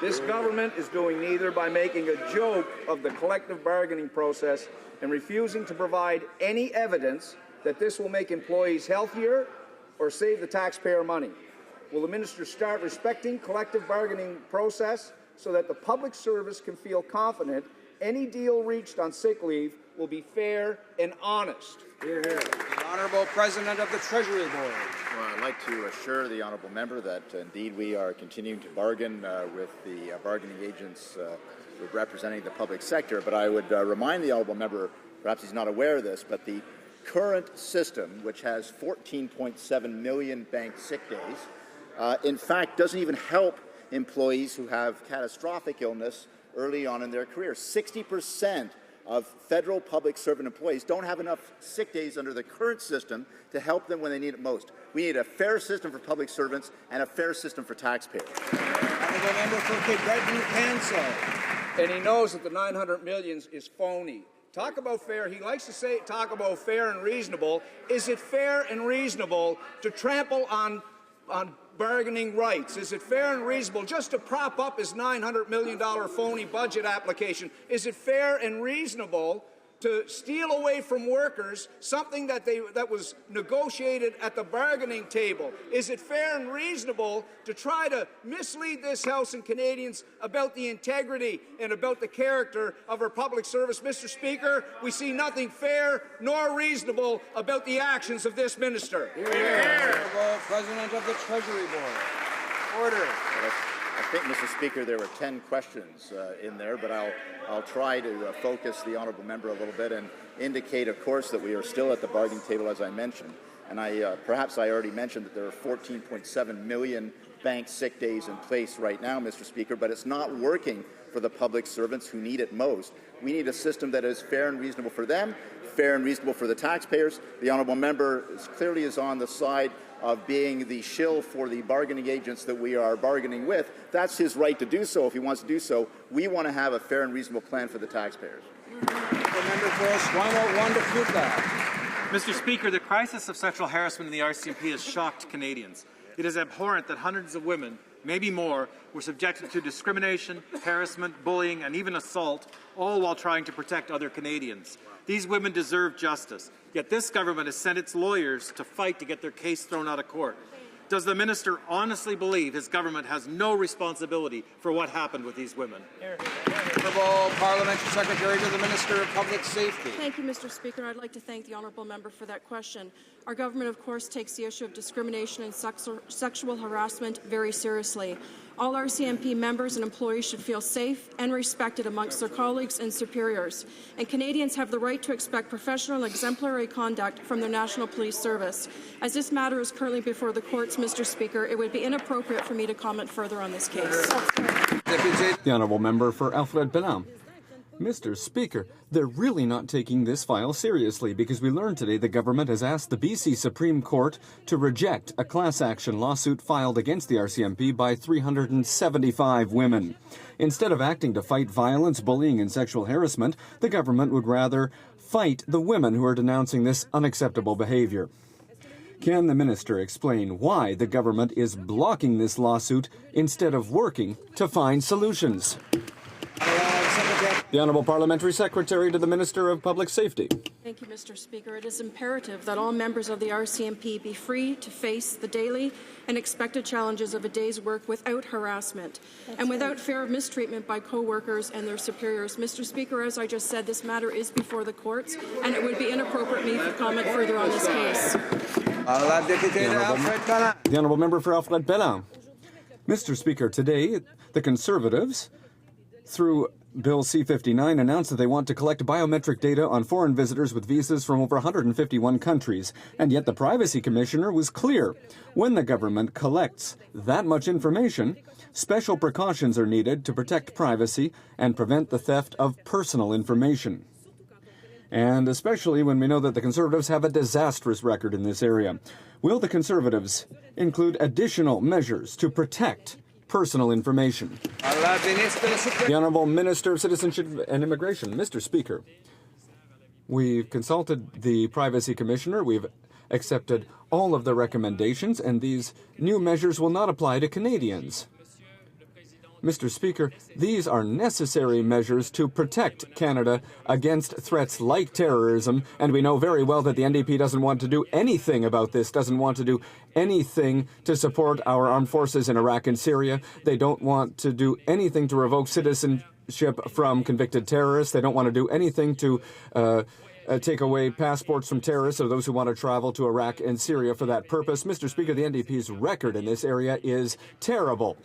This government is doing neither by making a joke of the collective bargaining process and refusing to provide any evidence that this will make employees healthier or save the taxpayer money. Will the minister start respecting collective bargaining process so that the public service can feel confident any deal reached on sick leave will be fair and honest? Hear, hear. The Honourable President of the Treasury Board. Well, I'd like to assure the honourable member that indeed we are continuing to bargain with the bargaining agents representing the public sector. But I would remind the honourable member, perhaps he's not aware of this, but the current system, which has 14.7 million banked sick days, in fact doesn't even help employees who have catastrophic illness early on in their career. 60% of federal public servant employees don't have enough sick days under the current system to help them when they need it most. We need a fair system for public servants and a fair system for taxpayers. Honourable member for Cape Breton-Canso. And he knows that the $900 million is phony. Talk about fair. He likes to talk about fair and reasonable. Is it fair and reasonable to trample on bargaining rights? Is it fair and reasonable just to prop up his $900 million phony budget application? Is it fair and reasonable to steal away from workers something that was negotiated at the bargaining table? Is it fair and reasonable to try to mislead this House and Canadians about the integrity and about the character of our public service? Mr. Speaker, we see nothing fair nor reasonable about the actions of this minister. Honourable President of the Treasury Board. Order. I think, Mr. Speaker, there were 10 questions in there, but I'll try to focus the honourable member a little bit and indicate, of course, that we are still at the bargaining table, as I mentioned. And perhaps I already mentioned that there are 14.7 million bank sick days in place right now, Mr. Speaker, but it's not working for the public servants who need it most. We need a system that is fair and reasonable for them, fair and reasonable for the taxpayers. The honourable member clearly is on the side of being the shill for the bargaining agents that we are bargaining with. That's his right to do so if he wants to do so. We want to have a fair and reasonable plan for the taxpayers. Member for Esquimalt, Mr. Speaker, the crisis of sexual harassment in the RCMP has shocked Canadians. It is abhorrent that hundreds of women, maybe more, were subjected to discrimination, harassment, bullying, and even assault, all while trying to protect other Canadians. These women deserve justice, yet this government has sent its lawyers to fight to get their case thrown out of court. Does the minister honestly believe his government has no responsibility for what happened with these women? Honourable Parliamentary Secretary to the Minister of Public Safety. Thank you, Mr. Speaker. I'd like to thank the honourable member for that question. Our government, of course, takes the issue of discrimination and sexual harassment very seriously. All RCMP members and employees should feel safe and respected amongst their colleagues and superiors. And Canadians have the right to expect professional and exemplary conduct from their National Police Service. As this matter is currently before the courts, Mr. Speaker, it would be inappropriate for me to comment further on this case. The honourable member for Alfred Bellam. Mr. Speaker, they're really not taking this file seriously because we learned today the government has asked the BC Supreme Court to reject a class action lawsuit filed against the RCMP by 375 women. Instead of acting to fight violence, bullying and sexual harassment, the government would rather fight the women who are denouncing this unacceptable behaviour. Can the minister explain why the government is blocking this lawsuit instead of working to find solutions? The Honourable Parliamentary Secretary to the Minister of Public Safety. Thank you, Mr. Speaker. It is imperative that all members of the RCMP be free to face the daily and expected challenges of a day's work without harassment and without fear of mistreatment by co-workers and their superiors. Mr. Speaker, as I just said, this matter is before the courts, and it would be inappropriate for me to comment further on this case. The Honourable Member for Alfred Bellam. Mr. Speaker, today the Conservatives, through Bill C-59, announced that they want to collect biometric data on foreign visitors with visas from over 151 countries. And yet the Privacy Commissioner was clear. When the government collects that much information, special precautions are needed to protect privacy and prevent the theft of personal information. And especially when we know that the Conservatives have a disastrous record in this area. Will the Conservatives include additional measures to protect personal information? The Honourable Minister of Citizenship and Immigration. Mr. Speaker, we've consulted the Privacy Commissioner, we've accepted all of the recommendations, and these new measures will not apply to Canadians. Mr. Speaker, these are necessary measures to protect Canada against threats like terrorism, and we know very well that the NDP doesn't want to do anything about this, doesn't want to do anything to support our armed forces in Iraq and Syria. They don't want to do anything to revoke citizenship from convicted terrorists. They don't want to do anything to take away passports from terrorists or those who want to travel to Iraq and Syria for that purpose. Mr. Speaker, the NDP's record in this area is terrible.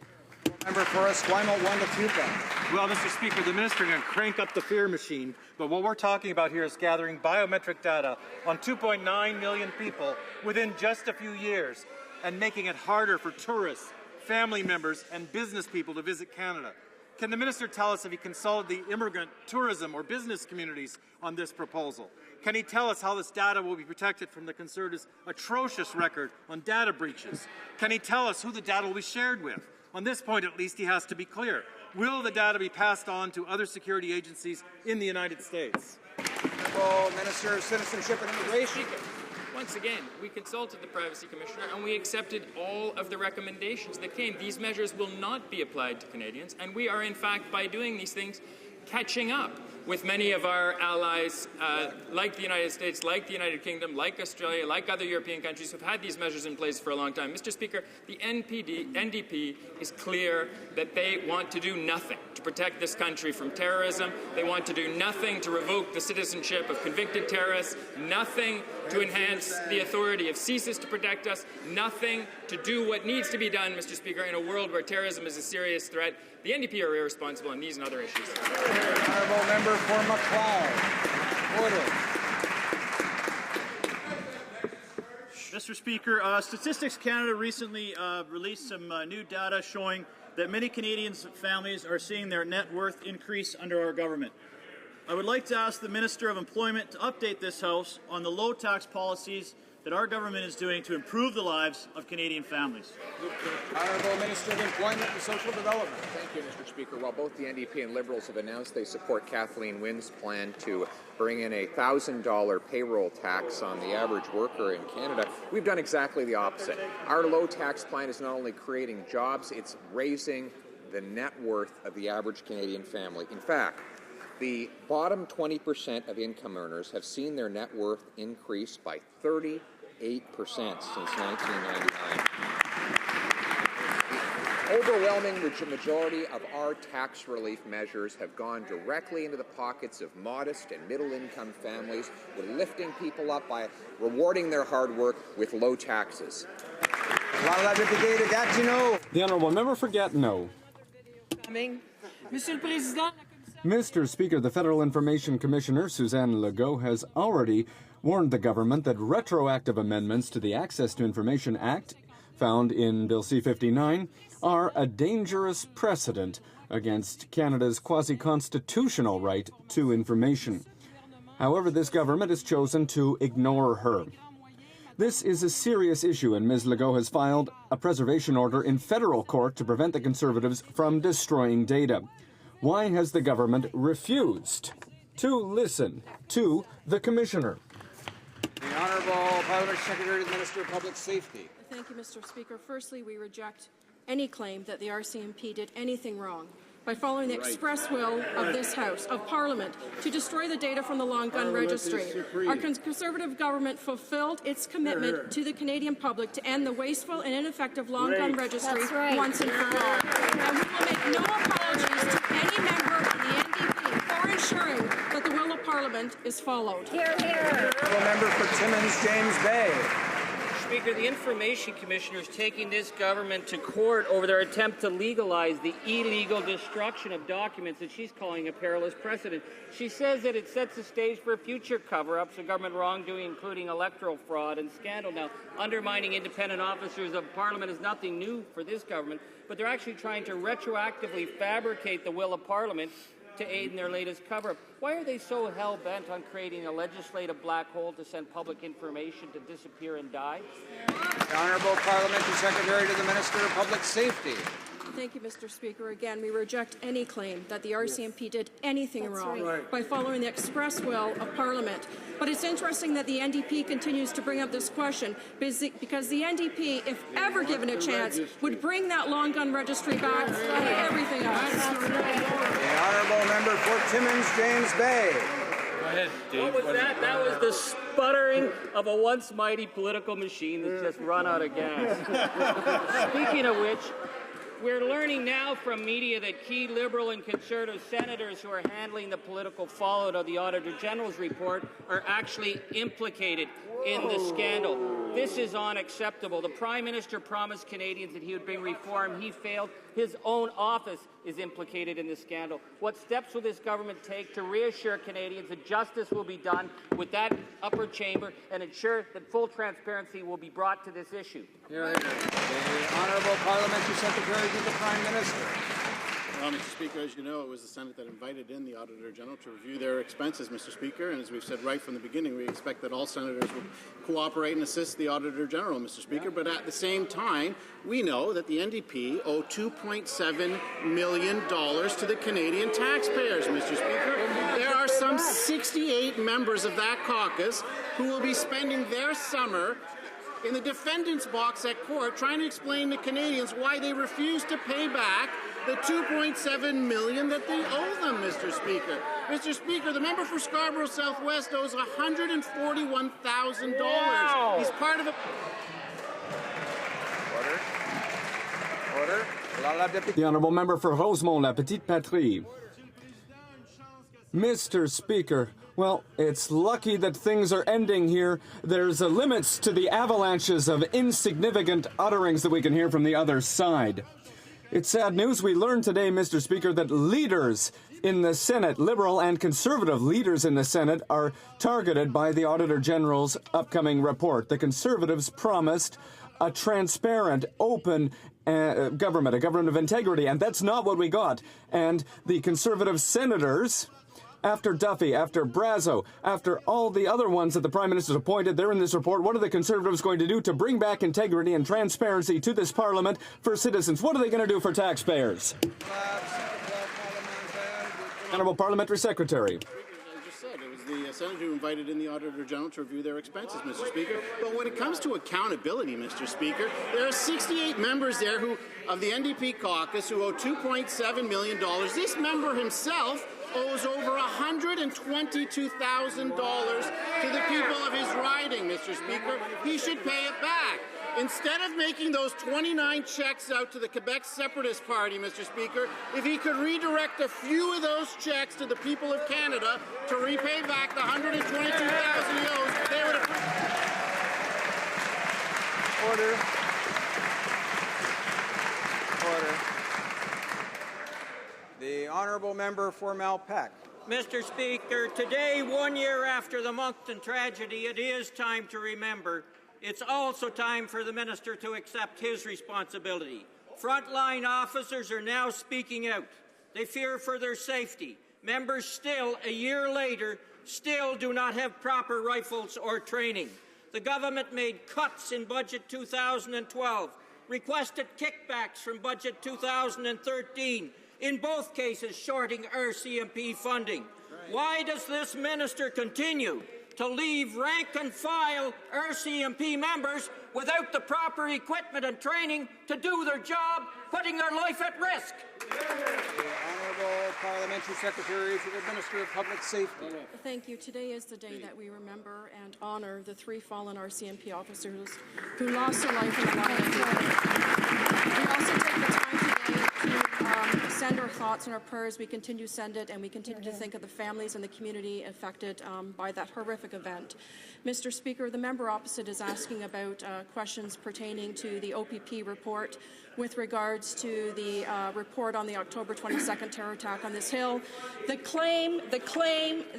Member for Esquimalt 1 to Fuca. Well, Mr. Speaker, the minister can crank up the fear machine, but what we're talking about here is gathering biometric data on 2.9 million people within just a few years and making it harder for tourists, family members, and business people to visit Canada. Can the minister tell us if he consulted the immigrant, tourism, or business communities on this proposal? Can he tell us how this data will be protected from the Conservatives' atrocious record on data breaches? Can he tell us who the data will be shared with? On this point, at least, he has to be clear. Will the data be passed on to other security agencies in the United States? Minister of Citizenship and Immigration. Once again, we consulted the Privacy Commissioner and we accepted all of the recommendations that came. These measures will not be applied to Canadians, and we are, in fact, by doing these things, catching up with many of our allies, like the United States, like the United Kingdom, like Australia, like other European countries who've had these measures in place for a long time. Mr. Speaker, the NDP is clear that they want to do nothing to protect this country from terrorism. They want to do nothing to revoke the citizenship of convicted terrorists, nothing to enhance the authority of CSIS to protect us, nothing to do what needs to be done, Mr. Speaker, in a world where terrorism is a serious threat. The NDP are irresponsible on these and other issues. Honourable Member for McLeod. Order. Mr. Speaker, Statistics Canada recently released some new data showing that many Canadians' families are seeing their net worth increase under our government. I would like to ask the Minister of Employment to update this House on the low tax policies that our government is doing to improve the lives of Canadian families. Honourable Minister of Employment and Social Development. Thank you, Mr. Speaker. While both the NDP and Liberals have announced they support Kathleen Wynne's plan to bring in a $1,000 payroll tax on the average worker in Canada, we've done exactly the opposite. Our low tax plan is not only creating jobs, it's raising the net worth of the average Canadian family. In fact, the bottom 20% of income earners have seen their net worth increase by 38% since 1999. overwhelming majority of our tax relief measures have gone directly into the pockets of modest and middle-income families. We're lifting people up by rewarding their hard work with low taxes. The honourable member for Gatineau. Mr. Speaker, the Federal Information Commissioner, Suzanne Legault, has already warned the government that retroactive amendments to the Access to Information Act, found in Bill C-59, are a dangerous precedent against Canada's quasi-constitutional right to information. However, this government has chosen to ignore her. This is a serious issue, and Ms. Legault has filed a preservation order in federal court to prevent the Conservatives from destroying data. Why has the government refused to listen to the Commissioner? The Honourable Parliamentary Secretary to the Minister of Public Safety. Thank you, Mr. Speaker. Firstly, we reject any claim that the RCMP did anything wrong by following the express will of this House, of Parliament, to destroy the data from the Long Gun Registry. Our Conservative government fulfilled its commitment to the Canadian public to end the wasteful and ineffective Long Gun Registry once and for all. And we will make no apologies to any member of the NDP for ensuring that the will of Parliament is followed. Hear, hear. The member for Timmins, James Bay. Speaker, the Information Commissioner is taking this government to court over their attempt to legalize the illegal destruction of documents that she's calling a perilous precedent. She says that it sets the stage for future cover-ups of government wrongdoing, including electoral fraud and scandal. Now, undermining independent officers of Parliament is nothing new for this government, but they're actually trying to retroactively fabricate the will of Parliament to aid in their latest cover-up. Why are they so hell-bent on creating a legislative black hole to send public information to disappear and die? The Honourable Parliamentary Secretary to the Minister of Public Safety. Thank you, Mr. Speaker. Again, we reject any claim that the RCMP did anything wrong by following the express will of Parliament. But it's interesting that the NDP continues to bring up this question because the NDP, if ever given a chance, would bring that Long Gun Registry back and everything else. The Honourable Member for Timmins, James Bay. Go ahead, Dave. What was that? That was the sputtering of a once mighty political machine that's just run out of gas. Speaking of which, we're learning now from media that key Liberal and Conservative senators who are handling the political fallout of the Auditor General's report are actually implicated in the scandal. This is unacceptable. The Prime Minister promised Canadians that he would bring reform. He failed. His own office is implicated in this scandal. What steps will this government take to reassure Canadians that justice will be done with that upper chamber and ensure that full transparency will be brought to this issue? The Honourable Parliamentary Secretary to the Prime Minister. Well, Mr. Speaker, as you know, it was the Senate that invited in the Auditor General to review their expenses, Mr. Speaker, and as we've said right from the beginning, we expect that all senators would cooperate and assist the Auditor General, Mr. Speaker, but at the same time, we know that the NDP owe $2.7 million to the Canadian taxpayers, Mr. Speaker. There are some 68 members of that caucus who will be spending their summer in the defendant's box at court trying to explain to Canadians why they refuse to pay back the $2.7 million that they owe them, Mr. Speaker. Mr. Speaker, the member for Scarborough Southwest owes $141,000. Wow. He's part of a... Order. The Honourable Member for Rosemont-La Petite Patrie. Mr. Speaker, well, it's lucky that things are ending here. There's limits to the avalanches of insignificant utterings that we can hear from the other side. It's sad news. We learned today, Mr. Speaker, that leaders in the Senate, Liberal and Conservative leaders in the Senate, are targeted by the Auditor General's upcoming report. The Conservatives promised a transparent, open government, a government of integrity, and that's not what we got. And the Conservative senators, after Duffy, after Brazo, after all the other ones that the Prime Minister's appointed, they're in this report. What are the Conservatives going to do to bring back integrity and transparency to this Parliament for citizens? What are they going to do for taxpayers? Honourable Parliamentary Secretary. As you said, it was the Senator who invited in the Auditor General to review their expenses, Mr. Speaker. But when it comes to accountability, Mr. Speaker, there are 68 members there of the NDP caucus who owe $2.7 million. This member himself owes over $122,000 to the people of his riding, Mr. Speaker. He should pay it back. Instead of making those 29 checks out to the Quebec Separatist Party, Mr. Speaker, if he could redirect a few of those checks to the people of Canada to repay back the 122,000 euros, they would have... Order. The honourable member for Malpeque. Mr. Speaker, today, 1 year after the Moncton tragedy, it is time to remember. It's also time for the minister to accept his responsibility. Frontline officers are now speaking out. They fear for their safety. Members still, a year later, still do not have proper rifles or training. The government made cuts in Budget 2012, requested kickbacks from Budget 2013, in both cases shorting RCMP funding. Why does this minister continue to leave rank-and-file RCMP members without the proper equipment and training to do their job, putting their life at risk? The Honourable Parliamentary Secretary for the Minister of Public Safety. Thank you. Today is the day that we remember and honour the 3 fallen RCMP officers who lost their life in the line of duty. We also take the time today to send our thoughts and our prayers. We continue to send it, and we continue to think of the families and the community affected by that horrific event. Mr. Speaker, the member opposite is asking about questions pertaining to the OPP report with regards to the report on the October 22nd terror attack on this hill. The claim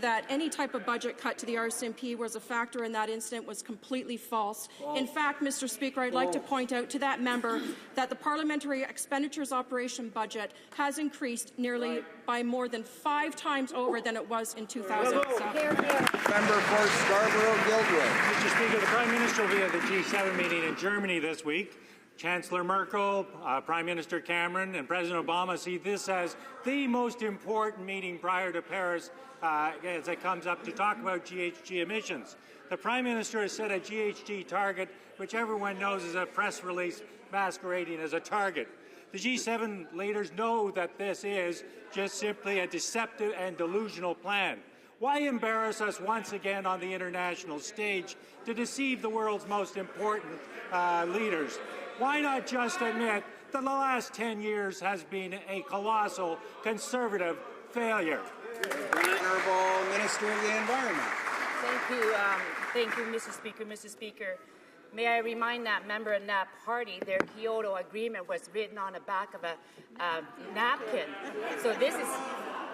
that any type of budget cut to the RCMP was a factor in that incident was completely false. In fact, Mr. Speaker, I'd like to point out to that member that the Parliamentary Expenditures Operation budget has increased nearly by more than 5 times over than it was in 2007. Member for Scarborough-Guildwood. Mr. Speaker, the Prime Minister will be at the G7 meeting in Germany this week. Chancellor Merkel, Prime Minister Cameron, and President Obama see this as the most important meeting prior to Paris as it comes up to talk about GHG emissions. The Prime Minister has set a GHG target, which everyone knows is a press release masquerading as a target. The G7 leaders know that this is just simply a deceptive and delusional plan. Why embarrass us once again on the international stage to deceive the world's most important leaders? Why not just admit that the last 10 years has been a colossal conservative failure? Honourable Minister of the Environment. Thank you, Mr. Speaker. Mr. Speaker, may I remind that member and that party their Kyoto Agreement was written on the back of a napkin. So this is,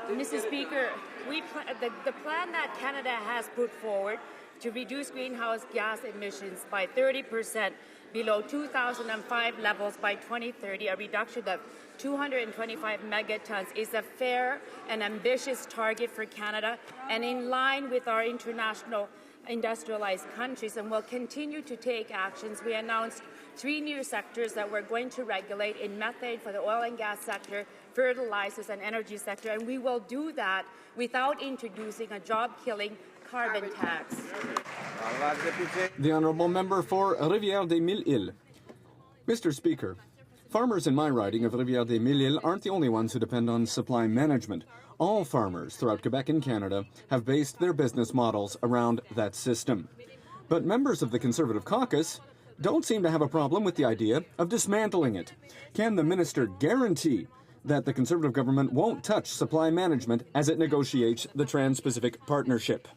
Mr. Speaker, the plan that Canada has put forward to reduce greenhouse gas emissions by 30% below 2005 levels by 2030, a reduction of 225 megatons, is a fair and ambitious target for Canada and in line with our international industrialized countries, and will continue to take actions. We announced 3 new sectors that we're going to regulate in methane for the oil and gas sector, fertilizers and energy sector, and we will do that without introducing a job-killing carbon tax. The Honourable Member for Rivière-des-Mille-Îles. Mr. Speaker, farmers in my riding of Rivière-des-Mille-Îles aren't the only ones who depend on supply management. All farmers throughout Quebec and Canada have based their business models around that system. But members of the Conservative caucus don't seem to have a problem with the idea of dismantling it. Can the minister guarantee that the Conservative government won't touch supply management as it negotiates the Trans-Pacific Partnership?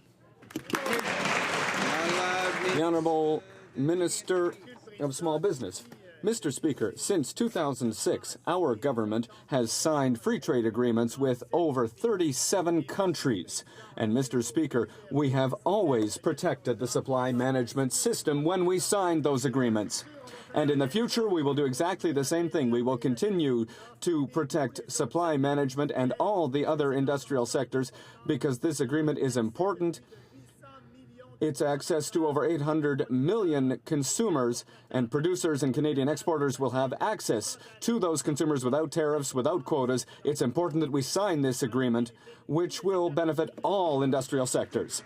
The Honourable Minister of Small Business. Mr. Speaker, since 2006, our government has signed free trade agreements with over 37 countries. And, Mr. Speaker, we have always protected the supply management system when we signed those agreements. And in the future, we will do exactly the same thing. We will continue to protect supply management and all the other industrial sectors because this agreement is important. It's access to over 800 million consumers, and producers and Canadian exporters will have access to those consumers without tariffs, without quotas. It's important that we sign this agreement, which will benefit all industrial sectors.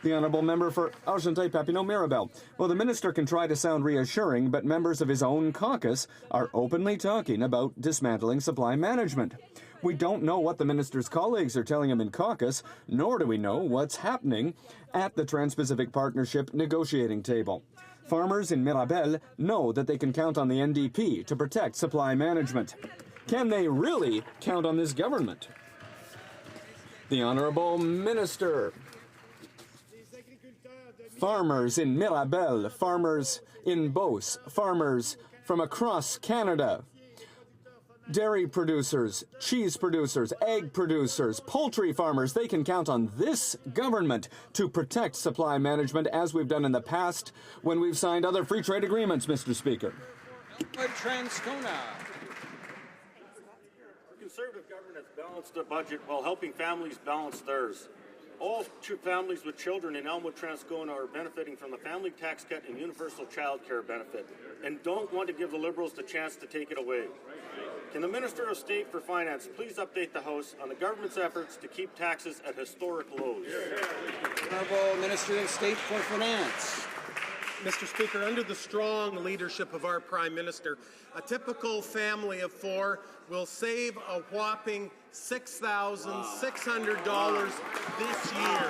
The Honourable Member for Argenteuil-Papineau-Mirabel. Well, the minister can try to sound reassuring, but members of his own caucus are openly talking about dismantling supply management. We don't know what the minister's colleagues are telling him in caucus, nor do we know what's happening at the Trans-Pacific Partnership negotiating table. Farmers in Mirabel know that they can count on the NDP to protect supply management. Can they really count on this government? The Honourable Minister. Farmers in Mirabel, farmers in Beauce, farmers from across Canada, dairy producers, cheese producers, egg producers, poultry farmers, they can count on this government to protect supply management as we've done in the past when we've signed other free trade agreements, Mr. Speaker. Transcona. The Conservative government has balanced the budget while helping families balance theirs. All families with children in Elmwood Transcona are benefiting from the family tax cut and universal child care benefit and don't want to give the Liberals the chance to take it away. Can the Minister of State for Finance please update the House on the government's efforts to keep taxes at historic lows? Honourable Minister of State for Finance. Mr. Speaker, under the strong leadership of our Prime Minister, a typical family of four will save a whopping $6,600 this year.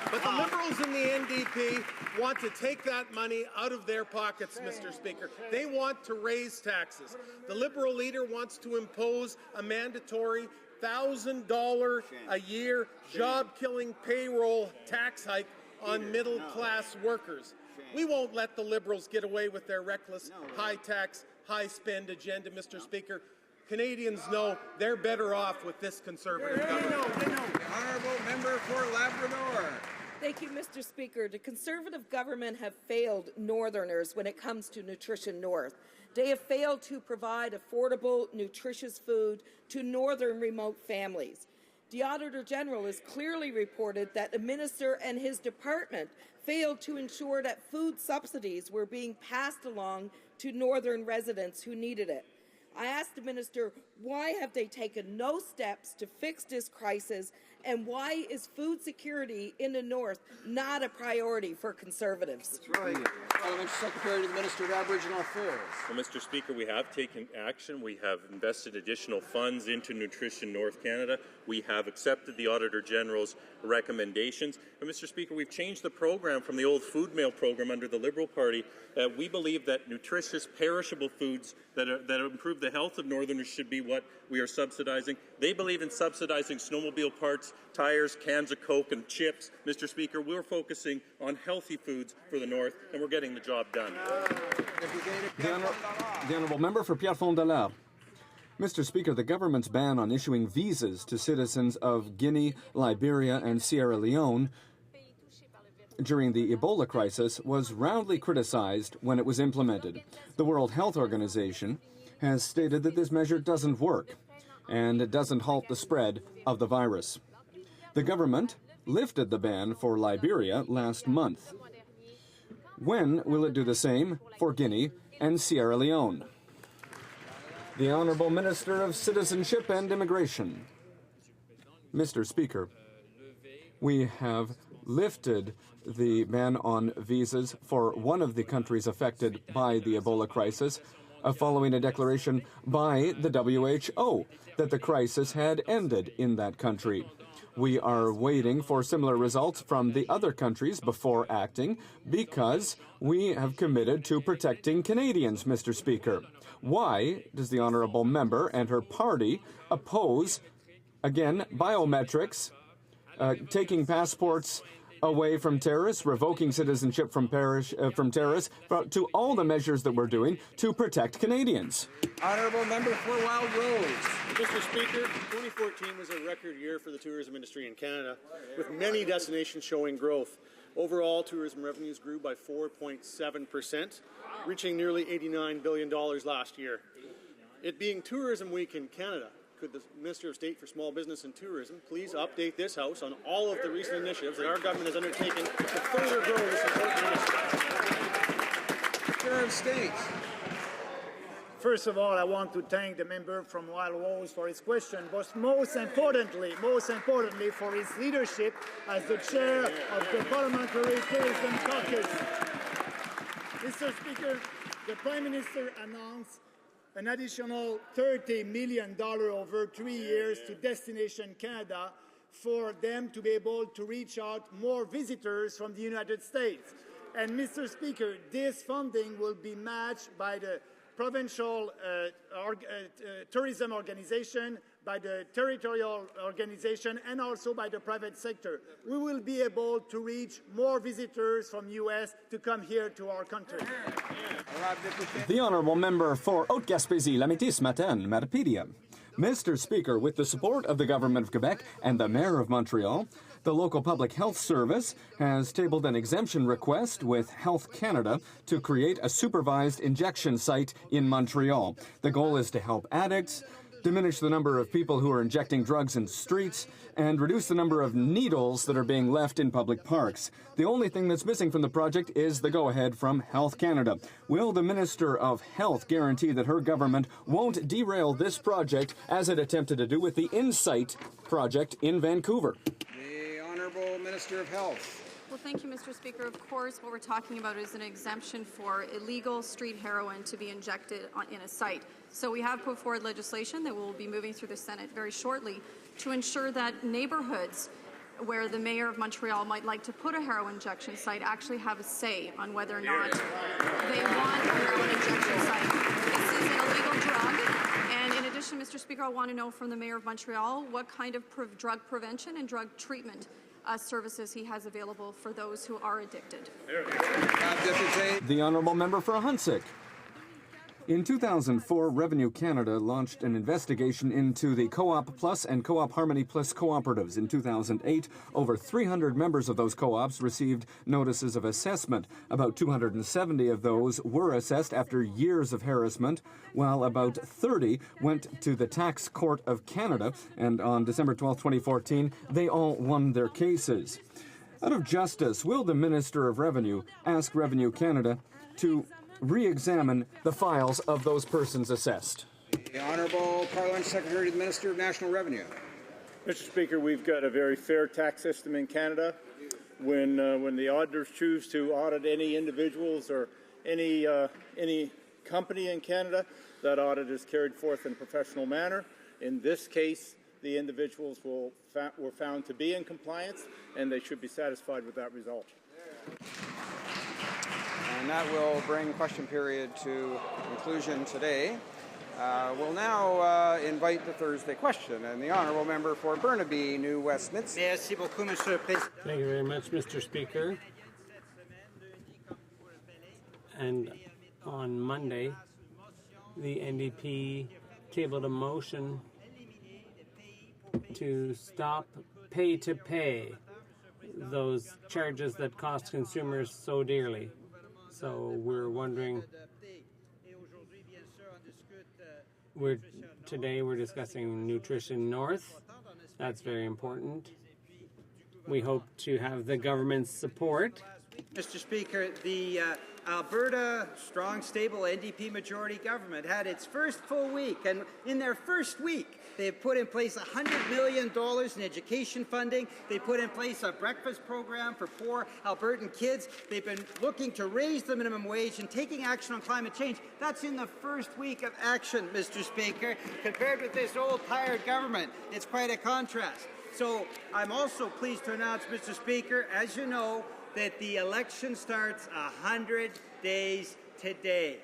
But the Liberals and the NDP want to take that money out of their pockets, Mr. Speaker. They want to raise taxes. The Liberal leader wants to impose a mandatory $1,000 a year job-killing payroll tax hike on middle-class workers. We won't let the Liberals get away with their reckless, high-tax, high-spend agenda, Mr. Speaker. Canadians know they're better off with this Conservative government. Honourable Member for Labrador. Thank you, Mr. Speaker. The Conservative government have failed Northerners when it comes to Nutrition North. They have failed to provide affordable, nutritious food to Northern remote families. The Auditor General has clearly reported that the Minister and his department failed to ensure that food subsidies were being passed along to Northern residents who needed it. I asked the Minister, why have they taken no steps to fix this crisis, and why is food security in the North not a priority for Conservatives? That's right. Parliamentary Secretary to the Minister of Aboriginal Affairs. Well, Mr. Speaker, we have taken action. We have invested additional funds into Nutrition North Canada. We have accepted the Auditor General's recommendations. And, Mr. Speaker, we've changed the program from the old food mail program under the Liberal Party. We believe that nutritious, perishable foods that improve the health of Northerners should be what we are subsidizing. They believe in subsidizing snowmobile parts, tires, cans of Coke, and chips. Mr. Speaker, we're focusing on healthy foods for the North, and we're getting the job done. The Honourable Member for Pierrefonds-Dallaire. Mr. Speaker, the government's ban on issuing visas to citizens of Guinea, Liberia, and Sierra Leone during the Ebola crisis was roundly criticized when it was implemented. The World Health Organization has stated that this measure doesn't work and it doesn't halt the spread of the virus. The government lifted the ban for Liberia last month. When will it do the same for Guinea and Sierra Leone? The Honourable Minister of Citizenship and Immigration. Mr. Speaker, we have lifted the ban on visas for one of the countries affected by the Ebola crisis, following a declaration by the WHO that the crisis had ended in that country. We are waiting for similar results from the other countries before acting because we have committed to protecting Canadians, Mr. Speaker. Why does the Honourable Member and her party oppose, again, biometrics, taking passports away from terrorists, revoking citizenship from terrorists, to all the measures that we're doing to protect Canadians? Honourable Member for Wild Rose. Mr. Speaker, 2014 was a record year for the tourism industry in Canada, with many destinations showing growth. Overall, tourism revenues grew by 4.7%, reaching nearly $89 billion last year. It being Tourism Week in Canada, could the Minister of State for Small Business and Tourism please update this House on all of the recent initiatives that our government has undertaken to further grow this important industry? Secretary of State. First of all, I want to thank the member from Wild Rose for his question, but most importantly, for his leadership as the chair of the Parliamentary Tourism Caucus. Mr. Speaker, the Prime Minister announced an additional $30 million over 3 years to Destination Canada for them to be able to reach out more visitors from the United States. And Mr. Speaker, this funding will be matched by the provincial tourism organization, by the territorial organization, and also by the private sector. We will be able to reach more visitors from U.S. to come here to our country. The honourable member for Haute-Gaspésie-Lamitis-Matane, Matapedia. Mr. Speaker, with the support of the Government of Quebec and the Mayor of Montreal, the local public health service has tabled an exemption request with Health Canada to create a supervised injection site in Montreal. The goal is to help addicts, diminish the number of people who are injecting drugs in streets, and reduce the number of needles that are being left in public parks. The only thing that's missing from the project is the go-ahead from Health Canada. Will the Minister of Health guarantee that her government won't derail this project as it attempted to do with the Insight project in Vancouver? The Honourable Minister of Health. Well, thank you, Mr. Speaker. Of course, what we're talking about is an exemption for illegal street heroin to be injected in a site. So we have put forward legislation that will be moving through the Senate very shortly to ensure that neighborhoods where the Mayor of Montreal might like to put a heroin injection site actually have a say on whether or not they want a heroin injection site. This is an illegal drug. And in addition, Mr. Speaker, I want to know from the Mayor of Montreal what kind of drug prevention and drug treatment services he has available for those who are addicted. The honourable member for Huntsic. In 2004, Revenue Canada launched an investigation into the Co-op Plus and Co-op Harmony Plus cooperatives. In 2008, over 300 members of those co-ops received notices of assessment. About 270 of those were assessed after years of harassment, while about 30 went to the Tax Court of Canada, and on December 12, 2014, they all won their cases. Out of justice, will the Minister of Revenue ask Revenue Canada to re-examine the files of those persons assessed? The Honourable Parliament Secretary to the Minister of National Revenue. Mr. Speaker, we've got a very fair tax system in Canada. When the auditors choose to audit any individuals or any company in Canada, that audit is carried forth in a professional manner. In this case, the individuals were found to be in compliance, and they should be satisfied with that result. And that will bring question period to conclusion today. We'll now invite the Thursday question, and the Honourable Member for Burnaby, New Westminster. Thank you very much, Mr. Speaker. And on Monday, the NDP tabled a motion to stop pay-to-pay, those charges that cost consumers so dearly. So we're wondering, today we're discussing Nutrition North. That's very important. We hope to have the government's support. Mr. Speaker, the Alberta strong, stable NDP majority government had its first full week, and in their first week, they've put in place $100 million in education funding. They put in place a breakfast program for poor Albertan kids. They've been looking to raise the minimum wage and taking action on climate change. That's in the first week of action, Mr. Speaker. Compared with this old, tired government, it's quite a contrast. So I'm also pleased to announce, Mr. Speaker, as you know, that the election starts 100 days today.